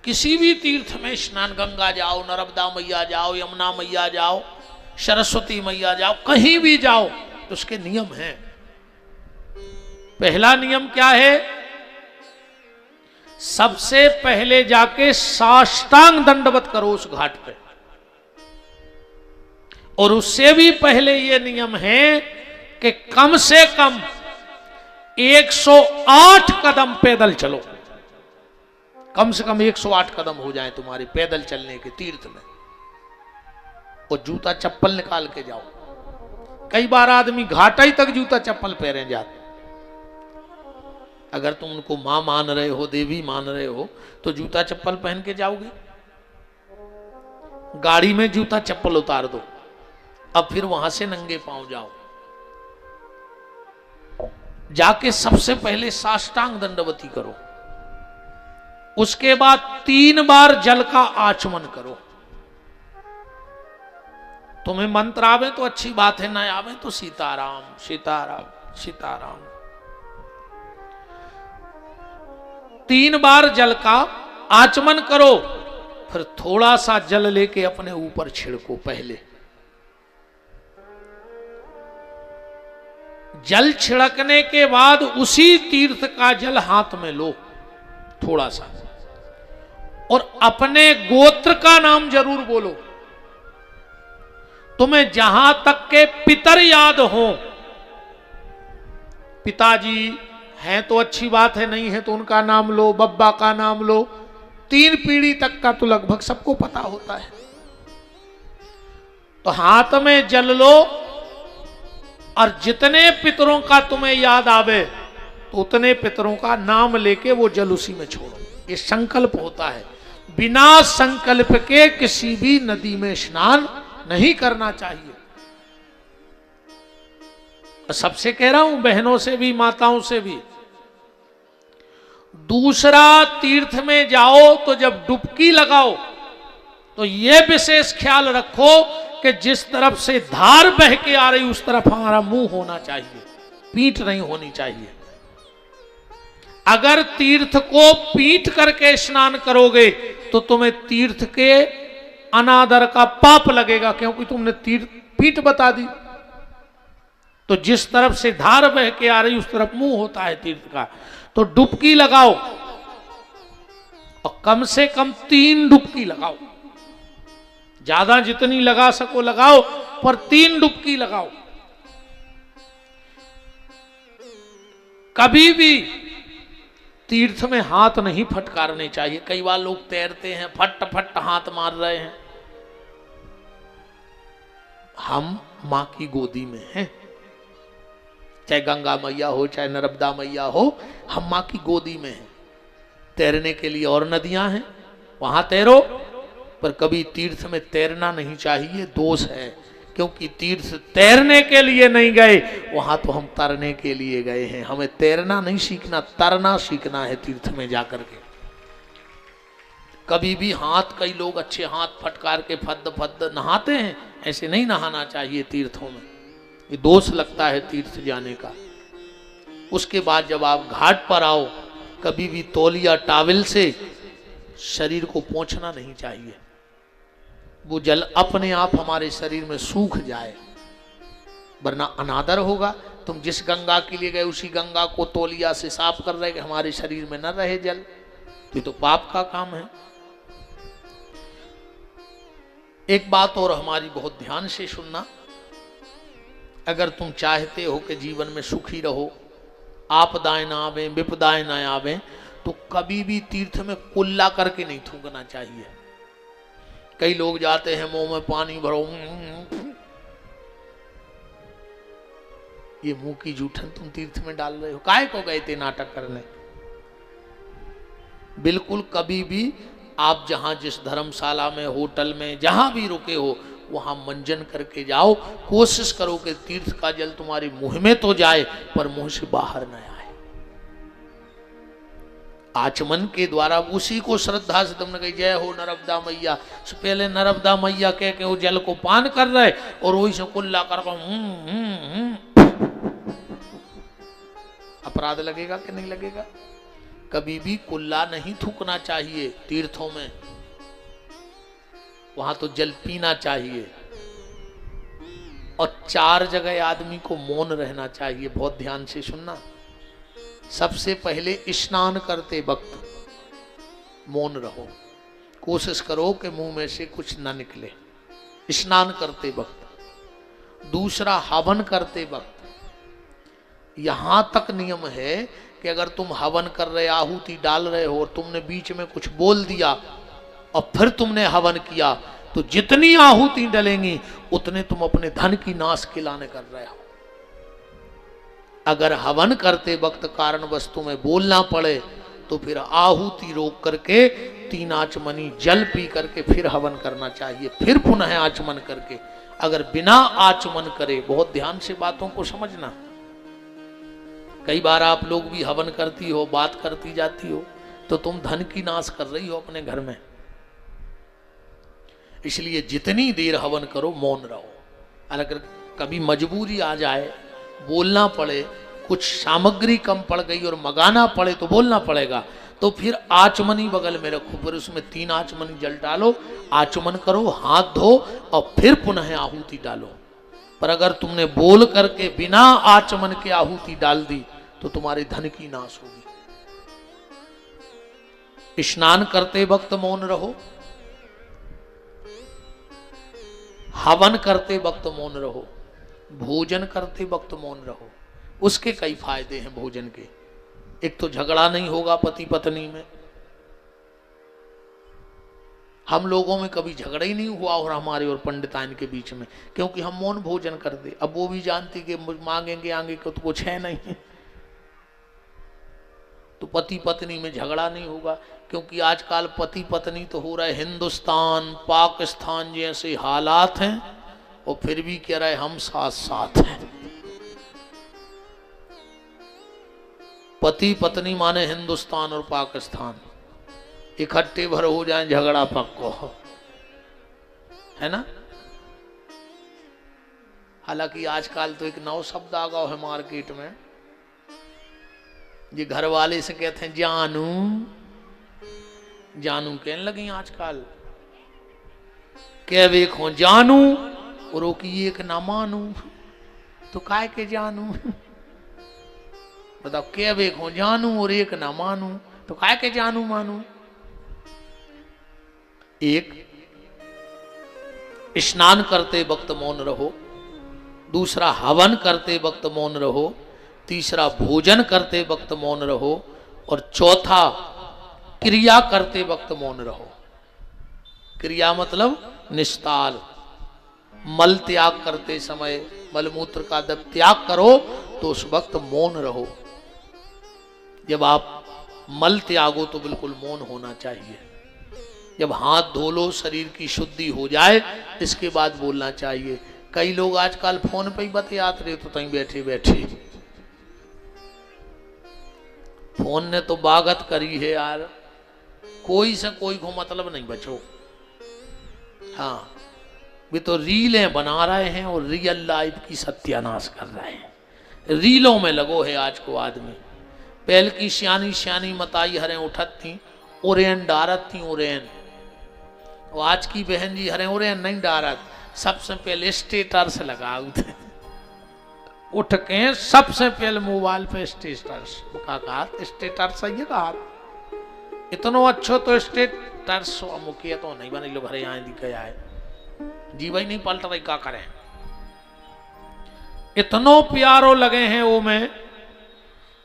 किसी भी तीर्थ में स्नान, गंगा जाओ, नर्मदा मैया जाओ, यमुना मैया जाओ, सरस्वती मैया जाओ, कहीं भी जाओ तो उसके नियम हैं। पहला नियम क्या है? सबसे पहले जाके साष्टांग दंडवत करो उस घाट पे। और उससे भी पहले ये नियम है कि कम से कम 108 कदम पैदल चलो। कम से कम 108 कदम हो जाए तुम्हारे पैदल चलने के तीर्थ में। और जूता चप्पल निकाल के जाओ। कई बार आदमी घाटाई तक जूता चप्पल पहने जाते। अगर तुम उनको मां मान रहे हो, देवी मान रहे हो, तो जूता चप्पल पहन के जाओगे। गाड़ी में जूता चप्पल उतार दो, अब फिर वहां से नंगे पांव जाओ। जाके सबसे पहले साष्टांग दंडवती करो। उसके बाद 3 बार जल का आचमन करो। तुम्हें मंत्र आवे तो अच्छी बात है, ना आवे तो सीताराम सीताराम सीताराम। 3 बार जल का आचमन करो। फिर थोड़ा सा जल लेके अपने ऊपर छिड़को। पहले जल छिड़कने के बाद उसी तीर्थ का जल हाथ में लो थोड़ा सा, और अपने गोत्र का नाम जरूर बोलो। तुम्हें जहां तक के पितर याद हो, पिताजी हैं तो अच्छी बात है, नहीं है तो उनका नाम लो, बब्बा का नाम लो। 3 पीढ़ी तक का तो लगभग सबको पता होता है। तो हाथ में जल लो और जितने पितरों का तुम्हें याद आवे तो उतने पितरों का नाम लेके वो जल उसी में छोड़ो। ये संकल्प होता है। बिना संकल्प के किसी भी नदी में स्नान नहीं करना चाहिए। सबसे कह रहा हूं, बहनों से भी माताओं से भी। दूसरा, तीर्थ में जाओ तो जब डुबकी लगाओ तो यह विशेष ख्याल रखो कि जिस तरफ से धार बह के आ रही उस तरफ हमारा मुंह होना चाहिए, पीठ नहीं होनी चाहिए। अगर तीर्थ को पीठ करके स्नान करोगे तो तुम्हें तीर्थ के अनादर का पाप लगेगा, क्योंकि तुमने तीर्थ पीठ बता दी। तो जिस तरफ से धार बह के आ रही उस तरफ मुंह होता है तीर्थ का। तो डुबकी लगाओ और कम से कम 3 डुबकी लगाओ। ज्यादा जितनी लगा सको लगाओ, पर 3 डुबकी लगाओ। कभी भी तीर्थ में हाथ नहीं फटकारने चाहिए। कई बार लोग तैरते हैं, फट फट हाथ मार रहे हैं। हम मां की गोदी में हैं, चाहे गंगा मैया हो चाहे नर्मदा मैया हो, हम मां की गोदी में हैं। तैरने के लिए और नदियां हैं, वहां तैरो, पर कभी तीर्थ में तैरना नहीं चाहिए, दोष है। क्योंकि तीर्थ तैरने के लिए नहीं गए, वहां तो हम तरने के लिए गए हैं। हमें तैरना नहीं सीखना, तरना सीखना है तीर्थ में जाकर के। कभी भी हाथ, कई लोग अच्छे हाथ फटकार के फद फद नहाते हैं, ऐसे नहीं नहाना चाहिए तीर्थों में। ये दोष लगता है तीर्थ जाने का। उसके बाद जब आप घाट पर आओ, कभी भी तौलिया टावल से शरीर को पोंछना नहीं चाहिए। वो जल अपने आप हमारे शरीर में सूख जाए, वरना अनादर होगा। तुम जिस गंगा के लिए गए उसी गंगा को तौलिया से साफ कर रहे कि हमारे शरीर में न रहे जल, ये तो पाप का काम है। एक बात और हमारी बहुत ध्यान से सुनना। अगर तुम चाहते हो कि जीवन में सुखी रहो, आपदाएं ना आवे, विपदाएं ना आवे, तो कभी भी तीर्थ में कुल्ला करके नहीं थूकना चाहिए। कई लोग जाते हैं, मुंह में पानी भरो, ये मुंह की जूठन तुम तीर्थ में डाल रहे हो। काहे को गए थे नाटक करने? बिल्कुल कभी भी आप जहां जिस धर्मशाला में, होटल में, जहां भी रुके हो, वहां मंजन करके जाओ। कोशिश करो कि तीर्थ का जल तुम्हारे मुंह में तो जाए, पर मुंह से बाहर न आए। आचमन के द्वारा उसी को श्रद्धा से तुमने कही जय हो नर्मदा मैया, पहले नर्मदा मैया कह के वो जल को पान कर रहे और वही से कुल्ला कर अपराध लगेगा कि नहीं लगेगा? कभी भी कुल्ला नहीं थूकना चाहिए तीर्थों में। वहां तो जल पीना चाहिए। और 4 जगह आदमी को मौन रहना चाहिए। बहुत ध्यान से सुनना। सबसे पहले स्नान करते वक्त मौन रहो। कोशिश करो कि मुंह में से कुछ ना निकले स्नान करते वक्त। दूसरा हवन करते वक्त, यहां तक नियम है कि अगर तुम हवन कर रहे, आहुति डाल रहे हो और तुमने बीच में कुछ बोल दिया और फिर तुमने हवन किया, तो जितनी आहुति डलेंगी उतने तुम अपने धन की नाश के लाने कर रहे हो। अगर हवन करते वक्त कारणवश तुम्हें बोलना पड़े तो फिर आहुति रोक करके 3 आचमनी जल पी करके फिर हवन करना चाहिए, फिर पुनः आचमन करके। अगर बिना आचमन करे, बहुत ध्यान से बातों को समझना, कई बार आप लोग भी हवन करती हो, बात करती जाती हो, तो तुम धन की नाश कर रही हो अपने घर में। इसलिए जितनी देर हवन करो मौन रहो। अगर कभी मजबूरी आ जाए, बोलना पड़े, कुछ सामग्री कम पड़ गई और मंगाना पड़े तो बोलना पड़ेगा, तो फिर आचमनी बगल में रखो, फिर उसमें 3 आचमनी जल डालो, आचमन करो, हाथ धो और फिर पुनः आहुति डालो। पर अगर तुमने बोल करके बिना आचमन के आहुति डाल दी तो तुम्हारे धन की नाश होगी। स्नान करते वक्त मौन रहो, हवन करते वक्त मौन रहो, भोजन करते वक्त मौन रहो। उसके कई फायदे हैं भोजन के। एक तो झगड़ा नहीं होगा पति पत्नी में। हम लोगों में कभी झगड़ा ही नहीं हुआ और हमारे और पंडिताइन के बीच में, क्योंकि हम मौन भोजन कर दे। अब वो भी जानती कि मांगेंगे आगे को तो कुछ है नहीं, तो पति पत्नी में झगड़ा नहीं होगा। क्योंकि आजकल पति पत्नी तो हो रहा है, हिंदुस्तान पाकिस्तान जैसे हालात हैं और फिर भी कह रहा है हम साथ साथ हैं। पति पत्नी माने हिंदुस्तान और पाकिस्तान इकट्ठे भर हो जाए, झगड़ा पक्को है ना। हालांकि आजकल तो एक नौ शब्द आ गया है मार्केट में, ये घर वाले से कहते हैं जानू जानू कहने लगे आजकल। कह देखो जानू और वो की एक ना मानू, तो काय के जानू। बताओ, कह देखो जानू और एक ना मानू, तो काय के जानू मानू। एक, स्नान करते वक्त मौन रहो। दूसरा, हवन करते वक्त मौन रहो। तीसरा, भोजन करते वक्त मौन रहो। और चौथा, क्रिया करते वक्त मौन रहो। क्रिया मतलब निस्ताल, मल त्याग करते समय, मलमूत्र का जब त्याग करो तो उस वक्त मौन रहो। जब आप मल त्यागो तो बिल्कुल मौन होना चाहिए। जब हाथ धो लो, शरीर की शुद्धि हो जाए, इसके बाद बोलना चाहिए। कई लोग आजकल फोन पे ही बतियात रहे, तो तहीं बैठे बैठे। फोन ने तो बागत करी है यार, कोई से कोई को मतलब नहीं बचो। हाँ, वे तो रीलें बना रहे हैं और रियल लाइफ की सत्यानाश कर रहे हैं। रीलों में लगो है आज को आदमी। पहल की सियानी सियानी मताई हरें उठत थी, ओरेन डारत थी ओरेन। और आज की बहन जी हरें ओरेन नहीं डारत, सबसे पहले स्टेटस लगाओ थे। उठ के सबसे पहले मोबाइल पे स्टेटस का कहा, स्टेटस सही है कहा, इतनो अच्छो तो स्टेटस मुखिया तो नहीं बने लोग हरे यहाँ दिखे आए जी भाई नहीं पलट रही, क्या करें। इतनो प्यारो लगे हैं वो में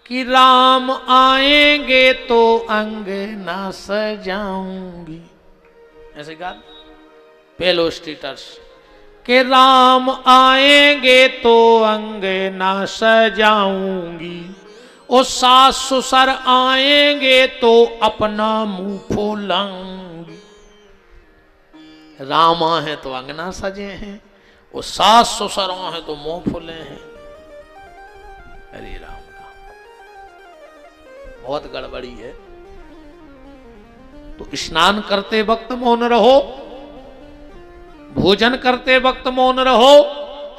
कि राम आएंगे तो अंग ना सजाऊंगी, ऐसे कहा पहलो स्टेटस के राम आएंगे तो अंग ना सजाऊंगी, और सास ससुर आएंगे तो अपना मुंह फुलाऊंगी। रामा है तो अंगना सजे हैं, और सास ससुर है तो मुंह फुले हैं। अरे राम राम, बहुत गड़बड़ी है। तो स्नान करते वक्त मौन रहो, भोजन करते वक्त मौन रहो,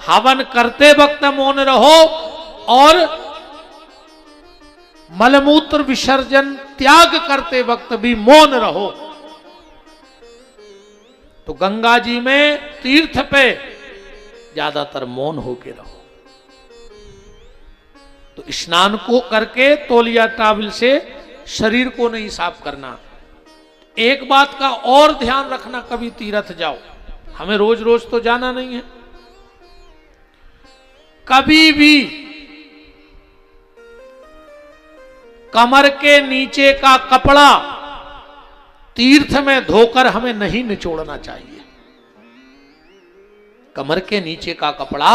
हवन करते वक्त मौन रहो, और मलमूत्र विसर्जन त्याग करते वक्त भी मौन रहो। तो गंगा जी में तीर्थ पे ज्यादातर मौन होके रहो। तो स्नान को करके तौलिया टावल से शरीर को नहीं साफ करना। एक बात का और ध्यान रखना, कभी तीर्थ जाओ, हमें रोज रोज तो जाना नहीं है, कभी भी कमर के नीचे का कपड़ा तीर्थ में धोकर हमें नहीं निचोड़ना चाहिए। कमर के नीचे का कपड़ा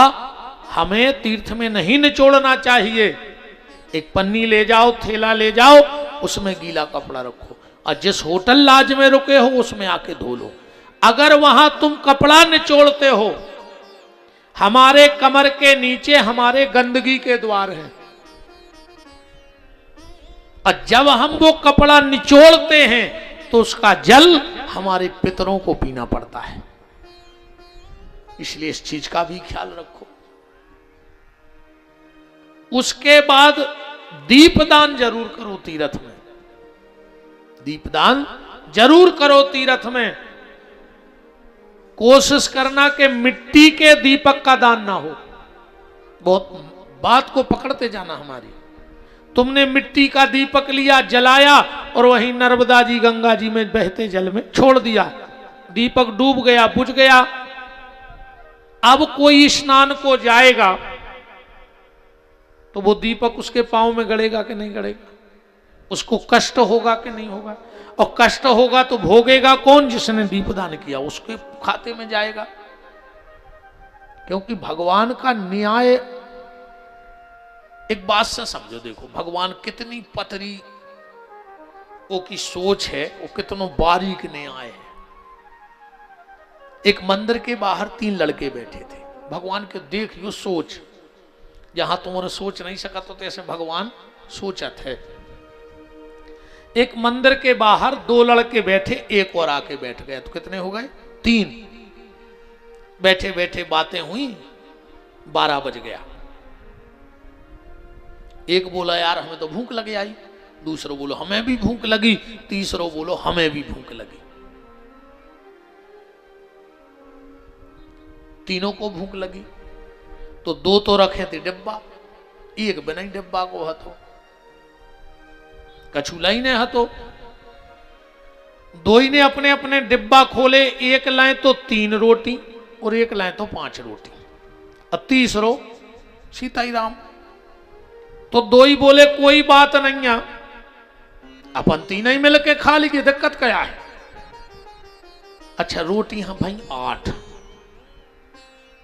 हमें तीर्थ में नहीं निचोड़ना चाहिए। एक पन्नी ले जाओ, थैला ले जाओ, उसमें गीला कपड़ा रखो और जिस होटल लॉज में रुके हो उसमें आके धो लो। अगर वहां तुम कपड़ा निचोड़ते हो, हमारे कमर के नीचे हमारे गंदगी के द्वार हैं, और जब हम वो कपड़ा निचोड़ते हैं तो उसका जल हमारे पितरों को पीना पड़ता है। इसलिए इस चीज का भी ख्याल रखो। उसके बाद दीपदान जरूर करो तीर्थ में। दीपदान जरूर करो तीर्थ में। कोशिश करना कि मिट्टी के दीपक का दान ना हो। बहुत बात को पकड़ते जाना हमारी। तुमने मिट्टी का दीपक लिया, जलाया और वहीं नर्मदा जी गंगा जी में बहते जल में छोड़ दिया, दीपक डूब गया, बुझ गया। अब कोई स्नान को जाएगा तो वो दीपक उसके पांव में गड़ेगा कि नहीं गड़ेगा? उसको कष्ट होगा कि नहीं होगा? और कष्ट होगा तो भोगेगा कौन? जिसने दीपदान किया, उसके खाते में जाएगा। क्योंकि भगवान का न्याय एक बात से समझो, देखो भगवान कितनी पतरी वो की सोच है, वो कितनो बारीक न्याय है। एक मंदिर के बाहर 3 लड़के बैठे थे। भगवान के देखियो सोच, जहां तुमने सोच नहीं सका तो ऐसे भगवान सोचत है। एक मंदिर के बाहर 2 लड़के बैठे, एक और आके बैठ गए, तो कितने हो गए? 3। बैठे बैठे बातें हुई, 12 बज गया। एक बोला यार हमें तो भूख लगी आई, दूसरा बोलो हमें भी भूख लगी, तीसरा बोलो हमें भी भूख लगी। तीनों को भूख लगी तो 2 तो रखे थे डिब्बा, एक बिना ही डिब्बा को हतो, कछुलाई ने हतो। 2 ही ने अपने अपने डिब्बा खोले, एक लाए तो 3 रोटी और एक लाए तो 5 रोटी, और तीसरो सीताई राम। तो 2 ही बोले कोई बात नहीं है, अपन 3 ही मिलके खा लीजिए, दिक्कत क्या है? अच्छा रोटी हाँ भाई 8,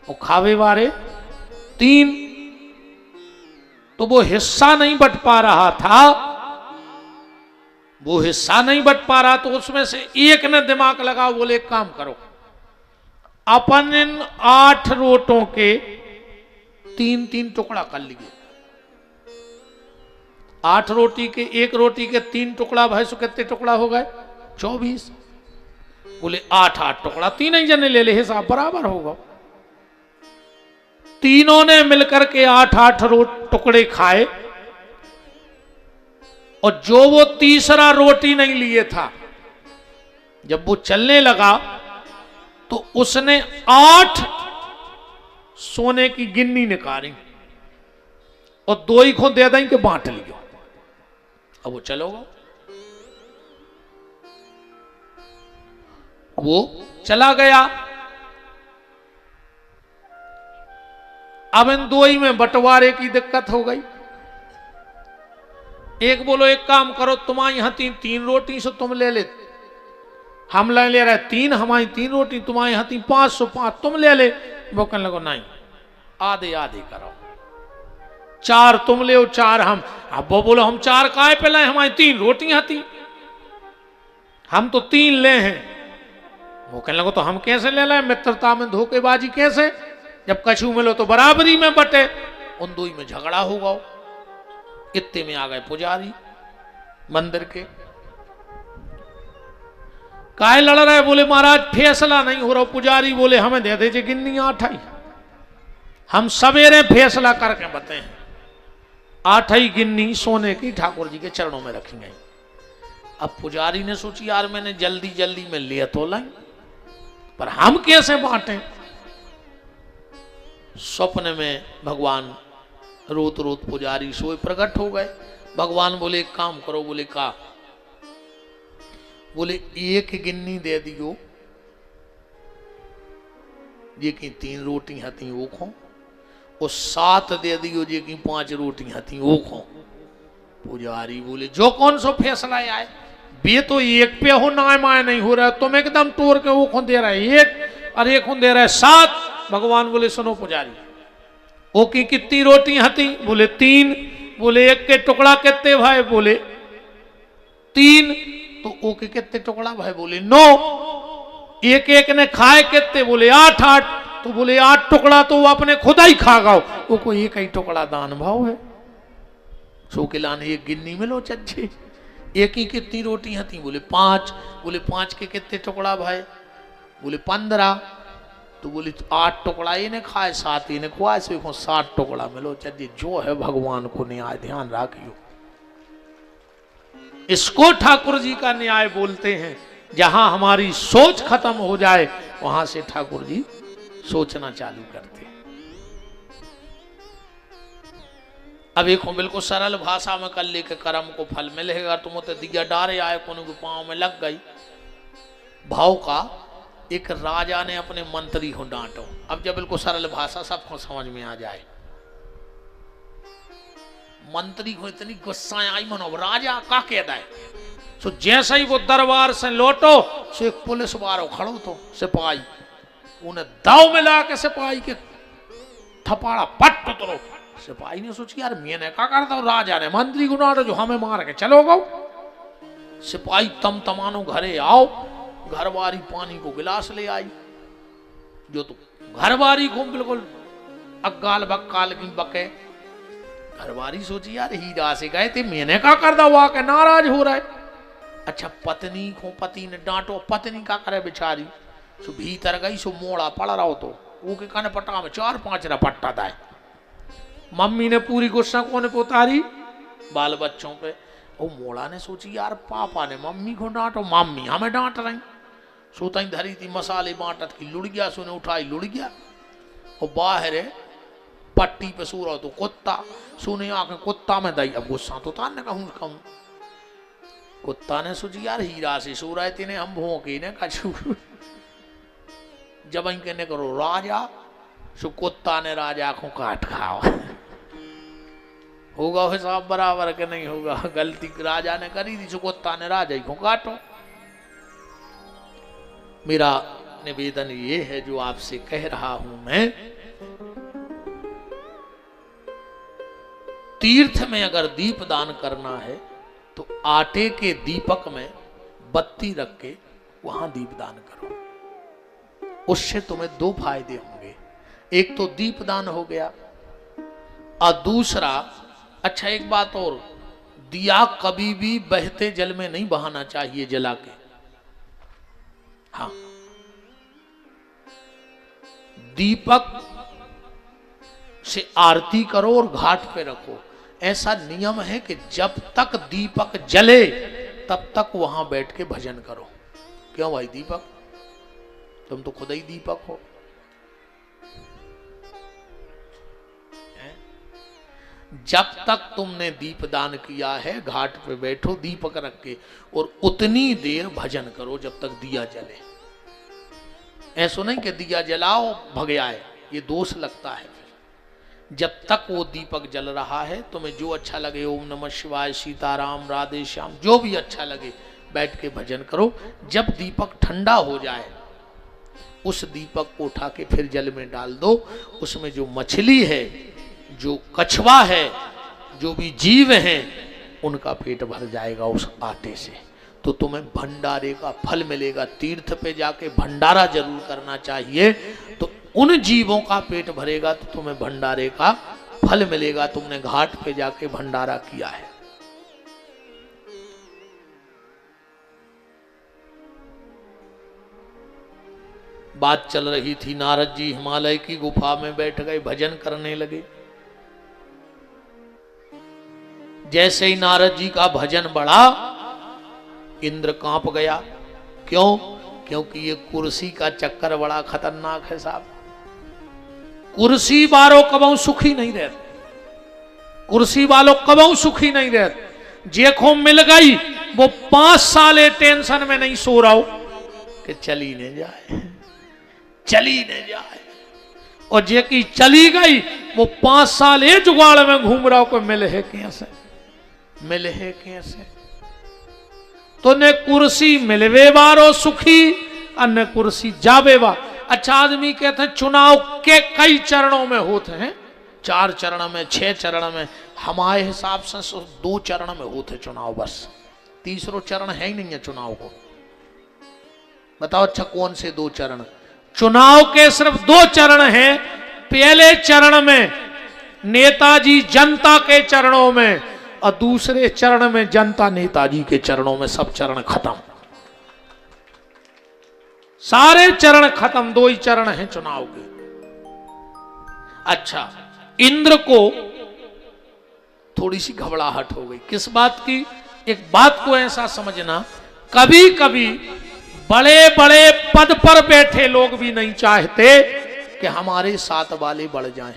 और खावे वारे 3। तो वो हिस्सा नहीं बट पा रहा था, वो हिस्सा नहीं बट पा रहा, तो उसमें से एक ने दिमाग लगा, बोले एक काम करो, अपन इन 8 रोटों के 3-3 टुकड़ा कर लिए। 8 रोटी के, 1 रोटी के 3 टुकड़ा, भाई सो कितने टुकड़ा हो गए? 24। बोले 8-8 टुकड़ा 3 ही जने ले ले, हिसाब बराबर होगा। तीनों ने मिलकर के 8-8 टुकड़े खाए, और जो वो तीसरा रोटी नहीं लिए था, जब वो चलने लगा तो उसने 8 सोने की गिन्नी निकाली और 2 ही को दे दें कि बांट लियो। अब वो चलोगा, वो चला गया। अब इन 2 ही में बंटवारे की दिक्कत हो गई। एक बोलो एक काम करो, तुम्हारे यहां 3 रोटी से तुम ले ले, हम ले रहे 3, हमारी 3 रोटी, तुम्हारे यहां 505 तुम ले ले। वो कहने लगो नहीं, आधे आधे करो, 4 तुम ले 4 हम। अब वो बोलो हम 4 काय पे लाए, हमारी 3 रोटियां थी, हम तो 3 ले हैं। वो कहने लगो तो हम कैसे ले लाए? मित्रता में धोखेबाजी कैसे? जब कछू मिलो तो बराबरी में बटे। उन 2 में झगड़ा होगा। इतने में आ गए पुजारी मंदिर के। काय लड़ रहे? बोले महाराज फैसला नहीं हो रहा। पुजारी बोले हमें दे दीजिए गिन्नी 8 ही, हम सवेरे फैसला करके बताए। 8 ही गिन्नी सोने की ठाकुर जी के चरणों में रखेंगे। अब पुजारी ने सोची यार मैंने जल्दी जल्दी में लिया तो लाई, पर हम कैसे बांटे? स्वप्न में भगवान रोत रोत पुजारी सोए प्रकट हो गए। भगवान बोले एक काम करो। बोले का? बोले 1 गिन्नी दे दियो, ये की 3 रोटी हती वो खो, वो 7 दे दियो जे की 5 रोटियां थी वो खो। पुजारी बोले जो कौन सो फैसला आए, बे तो एक पे हो ना माए नहीं हो रहा, तुम एकदम तोड़ के वो खून दे रहा है 1 और 1 खून दे रहा है 7। भगवान बोले सुनो पुजारी, वो की कितनी रोटियां थी? बोले 3। बोले 1 के टुकड़ा कितने भाई? बोले 3। तो ओ के कितने टुकड़ा भाई? बोले 9। 1 ने खाए कितने? बोले 8। तो बोले 8 टुकड़ा तो वो अपने खुदा ही खा गाओ, वो कोई 1 ही टुकड़ा दान भाव है। सो के लाने 1 गिन्नी में लो चज्जे। 1 की कितनी रोटियां थी? बोले 5। बोले 5 के कितने टुकड़ा भाई? बोले 15। तो बोले 8 टुकड़ा इन्हें खाए, 7 इन्हें खुआए, से 7 टुकड़ा मिलो चज्जे। जो है भगवान को न्याय, ध्यान रखियो। इसको ठाकुर जी का न्याय बोलते हैं। जहां हमारी सोच खत्म हो जाए वहां से ठाकुर जी सोचना चालू करते हैं। अब एक बिल्कुल सरल भाषा में कर ले के कर्म को फल मिलेगा। तुम तो दिया डारे आए कोने के पांव में लग गई भाव का। एक राजा ने अपने मंत्री को डांटो। अब जब बिल्कुल सरल भाषा सबको समझ में आ जाए। मंत्री को इतनी गुस्सा आई मनो, राजा का कहता है सो जैसे ही वो दरबार से लौटो सो एक पुलिस वालों खड़ो तो सिपाही उन्हें दाव में ला के सिपाही के थपाड़ा पट उतरो। सिपाही ने सोची यार मैंने क्या करता हूँ, राजा ने मंत्री को डांटो जो हमें मार के चलो गो। सिपाही तम तमानो घरे आओ। घरवारी पानी को गिलास ले आई। जो तो घरवारी को बिल्कुल अक्काल बक्काल की बके। घरवारी सोची यार हीरा से गए थे, मैंने क्या कर दा हुआ के नाराज हो रहा है। अच्छा पत्नी को पति ने डांटो, पत्नी का करे बेचारी सो भीतर गई सो मोड़ा पड़ रहा हो तो वो के काने पट्टा में 4-5 रपट्टा दाए। मम्मी ने पूरी गुस्सा कोने पे उतारी? बाल बच्चों पे। वो मोड़ा ने सोची यार पापा ने मम्मी को डांटो, मम्मी हमें डांट रही। सोताई धरी थी मसाले बांटत की, लुड़ गया सोने उठाई लुड़ गया। और बाहर पट्टी पे सो रहा तो कुत्ता सोने आके कुत्ता में दई। अब गुस्सा तो ताने कहूं कुत्ता ने सोची यार हीरा से सो रहे थे हम भोंके ने कछू। जब कहने करो राजा सो कुत्ता ने राजा को काट खाओ। होगा हिसाब बराबर के नहीं होगा? गलती राजा ने करी थी सो कुत्ता ने राजा को काटो। मेरा निवेदन ये है जो आपसे कह रहा हूं मैं, तीर्थ में अगर दीप दान करना है तो आटे के दीपक में बत्ती रख के वहां दीप दान करो। उससे तुम्हें 2 फायदे होंगे। एक तो दीप दान हो गया और दूसरा, अच्छा एक बात और, दिया कभी भी बहते जल में नहीं बहाना चाहिए जला के। हाँ, दीपक से आरती करो और घाट पे रखो। ऐसा नियम है कि जब तक दीपक जले तब तक वहां बैठ के भजन करो। क्यों भाई दीपक, तुम तो खुद ही दीपक हो। जब तक तुमने दीप दान किया है घाट पे बैठो दीपक रख के और उतनी देर भजन करो जब तक दिया जले। ऐसा नहीं कि दिया जलाओ भगे आए, ये दोष लगता है। जब तक वो दीपक जल रहा है तुम्हें जो अच्छा लगे, ओम नमः शिवाय, सीताराम, राधे श्याम, जो भी अच्छा लगे बैठ के भजन करो। जब दीपक ठंडा हो जाए उस दीपक को उठा के फिर जल में डाल दो। उसमें जो मछली है, जो कछुआ है, जो भी जीव हैं उनका पेट भर जाएगा उस आटे से। तो तुम्हें भंडारे का फल मिलेगा। तीर्थ पे जाके भंडारा जरूर करना चाहिए, तो उन जीवों का पेट भरेगा तो तुम्हें भंडारे का फल मिलेगा। तुमने घाट पे जाके भंडारा किया है। बात चल रही थी, नारद जी हिमालय की गुफा में बैठ गए, भजन करने लगे। जैसे ही नारद जी का भजन बढ़ा इंद्र कांप गया। क्यों? क्योंकि ये कुर्सी का चक्कर बड़ा खतरनाक है साहब। कुर्सी वालों कबहू सुखी नहीं रहते। कुर्सी वालों कबहू सुखी नहीं रहते। जेखो मिल गई वो 5 साल टेंशन में नहीं सो रहा हो कि चली नहीं जाए, चली नहीं जाए। और जे की चली गई वो 5 साल ये जुगाड़ में घूम रहा को मिले है कैसे, मिले है कैसे। तो ने कुर्सी मिलवे बारो सुखी, अन्य कुर्सी जावे बा। अच्छा आदमी कहते हैं चुनाव के कई चरणों में होते हैं, 4 चरण में, 6 चरण में। हमारे हिसाब से 2 चरण में होते चुनाव, बस तीसरो चरण है ही नहीं है चुनाव को। बताओ अच्छा कौन से 2 चरण? चुनाव के सिर्फ 2 चरण हैं। पहले चरण में नेताजी जनता के चरणों में, और दूसरे चरण में जनता नेताजी के चरणों में। सब चरण खत्म, सारे चरण खत्म, 2 ही चरण हैं चुनाव के। अच्छा इंद्र को थोड़ी सी घबराहट हो गई, किस बात की? एक बात को ऐसा समझना, कभी कभी बड़े बड़े पद पर बैठे लोग भी नहीं चाहते कि हमारे साथ वाले बढ़ जाएं।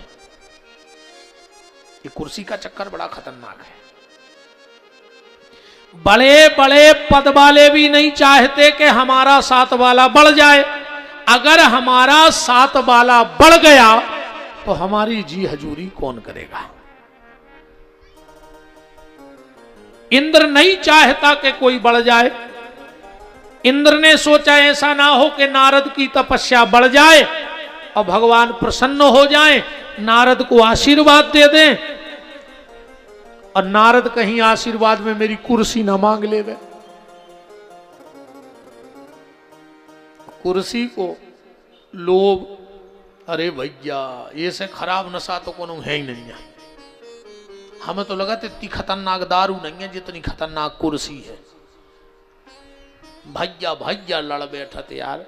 ये कुर्सी का चक्कर बड़ा खतरनाक है। बड़े बड़े पद वाले भी नहीं चाहते कि हमारा साथ वाला बढ़ जाए। अगर हमारा साथ वाला बढ़ गया तो हमारी जी हजूरी कौन करेगा? इंद्र नहीं चाहता कि कोई बढ़ जाए। इंद्र ने सोचा ऐसा ना हो कि नारद की तपस्या बढ़ जाए और भगवान प्रसन्न हो जाएं, नारद को आशीर्वाद दे दें, और नारद कहीं आशीर्वाद में मेरी कुर्सी ना मांग ले वे। कुर्सी को लोभ, अरे भैया ये से खराब नशा तो कोनो है ही नहीं है। हमें तो लगा इतनी खतरनाक दारू नहीं है जितनी खतरनाक कुर्सी है। भैया भैया लड़ बैठा थे यार।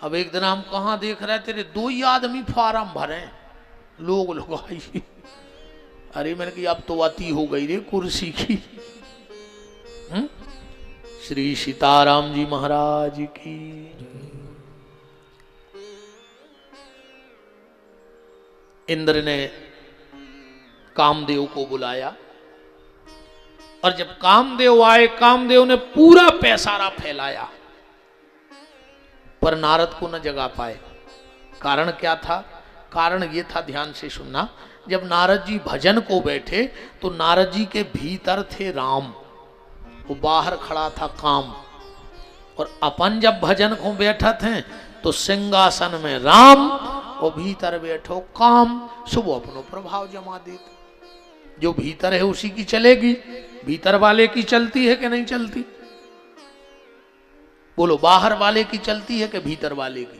अब एक दिन हम कहां देख रहे थे, 2 ही आदमी फार्म भरे, लोग लगाई। अरे मैंने कहा अब तो अति हो गई रे कुर्सी की। श्री सीताराम जी महाराज की। इंद्र ने कामदेव को बुलाया, और जब कामदेव आए, कामदेव ने पूरा पैसारा फैलाया, पर नारद को न जगा पाए। कारण क्या था? कारण ये था, ध्यान से सुनना। जब नारद जी भजन को बैठे तो नारद जी के भीतर थे राम, वो बाहर खड़ा था काम। और अपन जब भजन को बैठा थे तो सिंहासन में राम और भीतर बैठो काम। सुबह अपनो प्रभाव जमा देते। जो भीतर है उसी की चलेगी, भीतर वाले की चलती है कि नहीं चलती? बोलो, बाहर वाले की चलती है कि भीतर वाले की?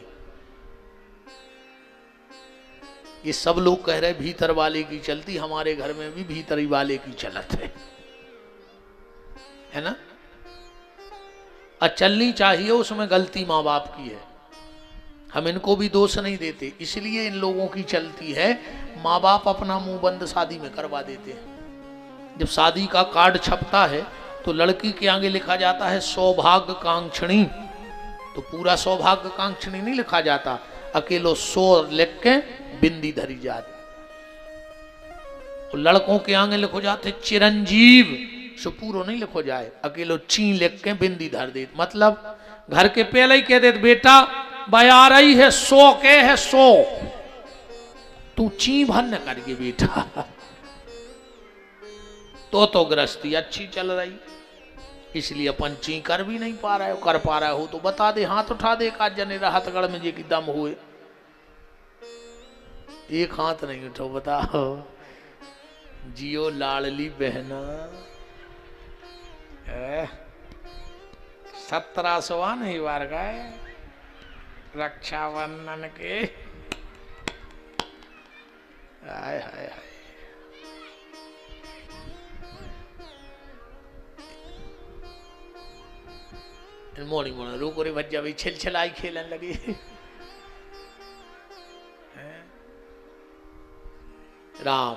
ये सब लोग कह रहे भीतर वाले की चलती। हमारे घर में भी भीतर वाले की चलत है ना? और चलनी चाहिए, उसमें गलती माँ बाप की है। हम इनको भी दोष नहीं देते, इसलिए इन लोगों की चलती है। माँ बाप अपना मुंह बंद शादी में करवा देते हैं। जब शादी का कार्ड छपता है तो लड़की के आगे लिखा जाता है सौभाग्य कांक्षणी, तो पूरा सौभाग्य कांक्षणी नहीं लिखा जाता, अकेलो सौ लिख के बिंदी धरी जाती। लड़कों के आगे लिखो जाते चिरंजीव, सो पूरा नहीं लिखो जाए, अकेलो ची लिख के बिंदी धर दे। मतलब घर के पहले ही कह दे बेटा बया रही है 100 के है 100, तू ची भर न करके बेटा। तो गृहस्थी अच्छी चल रही, इसलिए अपन ची कर भी नहीं पा रहे हो। कर पा रहे हो तो बता दे, हाथ उठा दे। का जने राहतगढ़ में जे की दम हुए, एक हाथ नहीं उठो, बताओ। जियो लाडली बहना 1700 नहीं बार गए रक्षाबंधन के। हाय हाय हाय, मोड़ी मोड़ा रोको रे भज्जा भाई, छिलछिलाई खेलन लगे। राम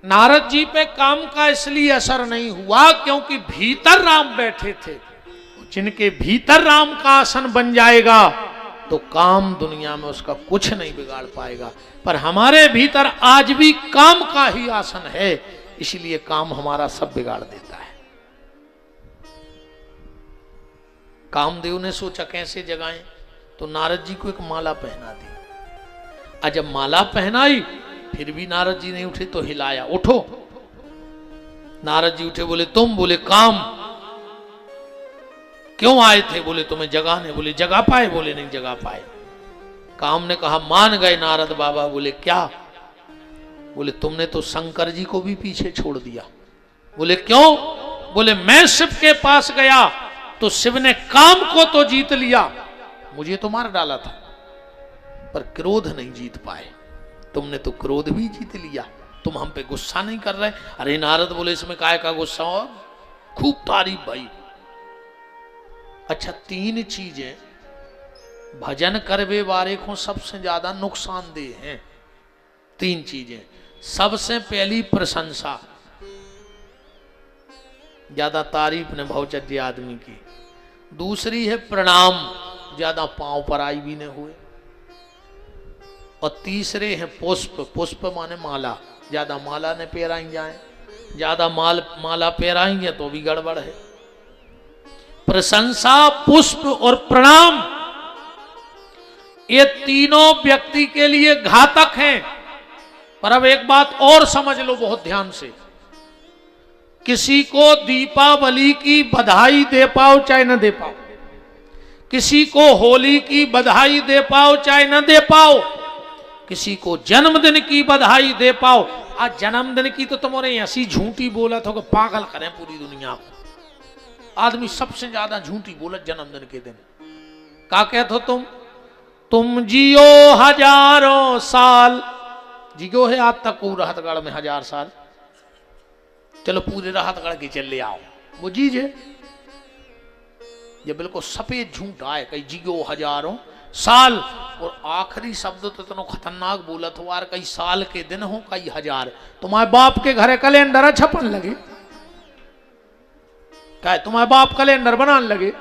नारद जी पे काम का इसलिए असर नहीं हुआ क्योंकि भीतर राम बैठे थे। जिनके भीतर राम का आसन बन जाएगा तो काम दुनिया में उसका कुछ नहीं बिगाड़ पाएगा। पर हमारे भीतर आज भी काम का ही आसन है, इसलिए काम हमारा सब बिगाड़ देता है। कामदेव ने सोचा कैसे जगाएं, तो नारद जी को एक माला पहना दी। और जब माला पहनाई फिर भी नारद जी नहीं उठे तो हिलाया, उठो। नारद जी उठे, बोले तुम? बोले काम। क्यों आए थे? बोले तुम्हें जगाने। बोले जगा पाए? बोले नहीं जगा पाए। काम ने कहा मान गए नारद बाबा। बोले क्या? बोले तुमने तो शंकर जी को भी पीछे छोड़ दिया। बोले क्यों? बोले मैं शिव के पास गया तो शिव ने काम को तो जीत लिया, मुझे तो मार डाला था, पर क्रोध नहीं जीत पाए। तुमने तो क्रोध भी जीत लिया, तुम हम पे गुस्सा नहीं कर रहे। अरे नारद बोले इसमें काय का गुस्सा हो, खूब तारीफ भाई। अच्छा, 3 चीजें भजन करवे वारे को सबसे ज्यादा नुकसानदेह हैं। 3 चीजें। सबसे पहली प्रशंसा, ज्यादा तारीफ ने भौचर्य आदमी की। दूसरी है प्रणाम, ज्यादा पांव पर आई भी न हुए। और तीसरे हैं पुष्प, पुष्प माने माला, ज्यादा माला ने पेराई जाए, ज्यादा माला पेराएंगे तो भी गड़बड़ है। प्रशंसा, पुष्प और प्रणाम, ये तीनों व्यक्ति के लिए घातक हैं। पर अब एक बात और समझ लो बहुत ध्यान से, किसी को दीपावली की बधाई दे पाओ चाहे न दे पाओ, किसी को होली की बधाई दे पाओ चाहे न दे पाओ, किसी को जन्मदिन की बधाई दे पाओ। आज जन्मदिन की तो तुम्हारे ऐसी झूठी बोला था कि पागल करें पूरी दुनिया को। आदमी सबसे ज्यादा झूठी बोलत जन्मदिन के दिन। क्या कहते हो तुम जियो 1000 साल, जियो है आज तक को राहतगढ़ में 1000 साल, चलो पूरे राहतगढ़ के चले आओ, वो जीजे। ये बिल्कुल सफेद झूठ आए, कई जियो 1000 साल, और आखिरी शब्द तो इतना खतरनाक बोला तो यार, कई साल के दिन हो कई 1000। तुम्हारे बाप के घरे कैलेंडर छपन लगे, क्या तुम्हारे बाप कैलेंडर बनाने लगे?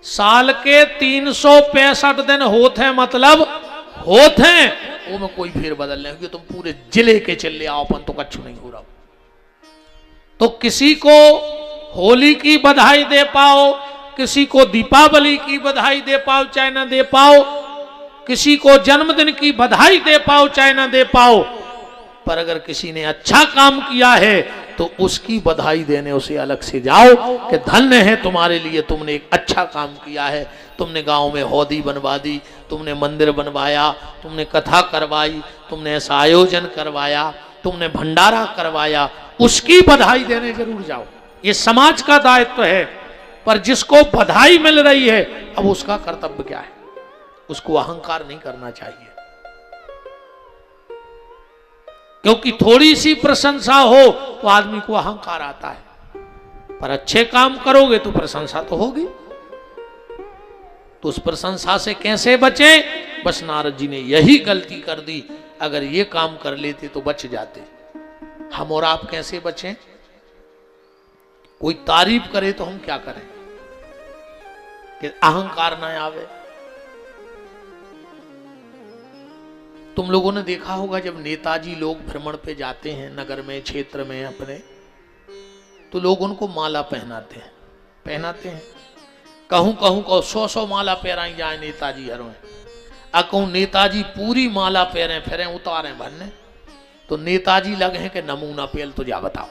साल के 365 दिन होते हैं, मतलब होते हैं, वो में कोई फेर बदल नहीं, तुम पूरे जिले के चले आओ, अपन तो कच्छु नहीं हो रहा। तो किसी को होली की बधाई दे पाओ, किसी को दीपावली की बधाई दे पाओ चाहे ना दे पाओ, किसी को जन्मदिन की बधाई दे पाओ चाहे ना दे पाओ, पर अगर किसी ने अच्छा काम किया है तो उसकी बधाई देने उसे अलग से जाओ कि धन्य है तुम्हारे लिए, तुमने एक अच्छा काम किया है। तुमने गांव में हौदी बनवा दी, तुमने मंदिर बनवाया, तुमने कथा करवाई, तुमने ऐसा आयोजन करवाया, तुमने भंडारा करवाया, उसकी बधाई देने जरूर जाओ। ये समाज का दायित्व है। पर जिसको बधाई मिल रही है, अब उसका कर्तव्य क्या है? उसको अहंकार नहीं करना चाहिए, क्योंकि थोड़ी सी प्रशंसा हो तो आदमी को अहंकार आता है। पर अच्छे काम करोगे तो प्रशंसा तो होगी। तो उस प्रशंसा से कैसे बचें? बस नारद जी ने यही गलती कर दी, अगर ये काम कर लेते तो बच जाते। हम और आप कैसे बचें? कोई तारीफ करे तो हम क्या करें कि अहंकार ना आवे। तुम लोगों ने देखा होगा जब नेताजी लोग भ्रमण पे जाते हैं नगर में, क्षेत्र में अपने, तो लोग उनको माला पहनाते हैं। कहूं 100 माला पहराई जाए नेताजी हरों, कहूं नेताजी पूरी माला पहरे फिर उतारे भन्ने, तो नेताजी लगे हैं कि नमूना पेल तो जा बताओ।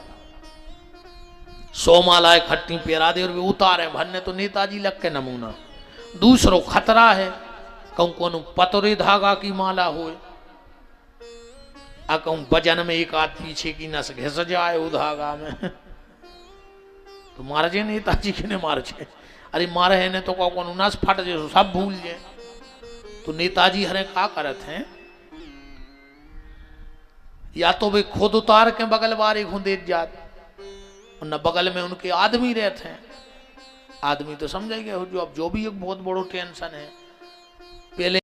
100 माला इकट्ठी पहरा दे और वे उतारे भन्ने, तो नेताजी लग के नमूना। दूसरो खतरा है, कहूं पतरे धागा की माला होए, कहूं वजन में एक आध पीछे की नस घिस जाए वो धागा में, तो मार जे नेताजी के ने मार जे। अरे मारे है ने तो कौन नस फट जे सब भूल जे। तो नेताजी हरे क्या करत हैं, या तो वे खुद उतार के बगल वारे घुंदे जात, न बगल में उनके आदमी रहते हैं। आदमी तो समझ गए जो अब जो भी एक बहुत बड़ो टेंशन है। पहले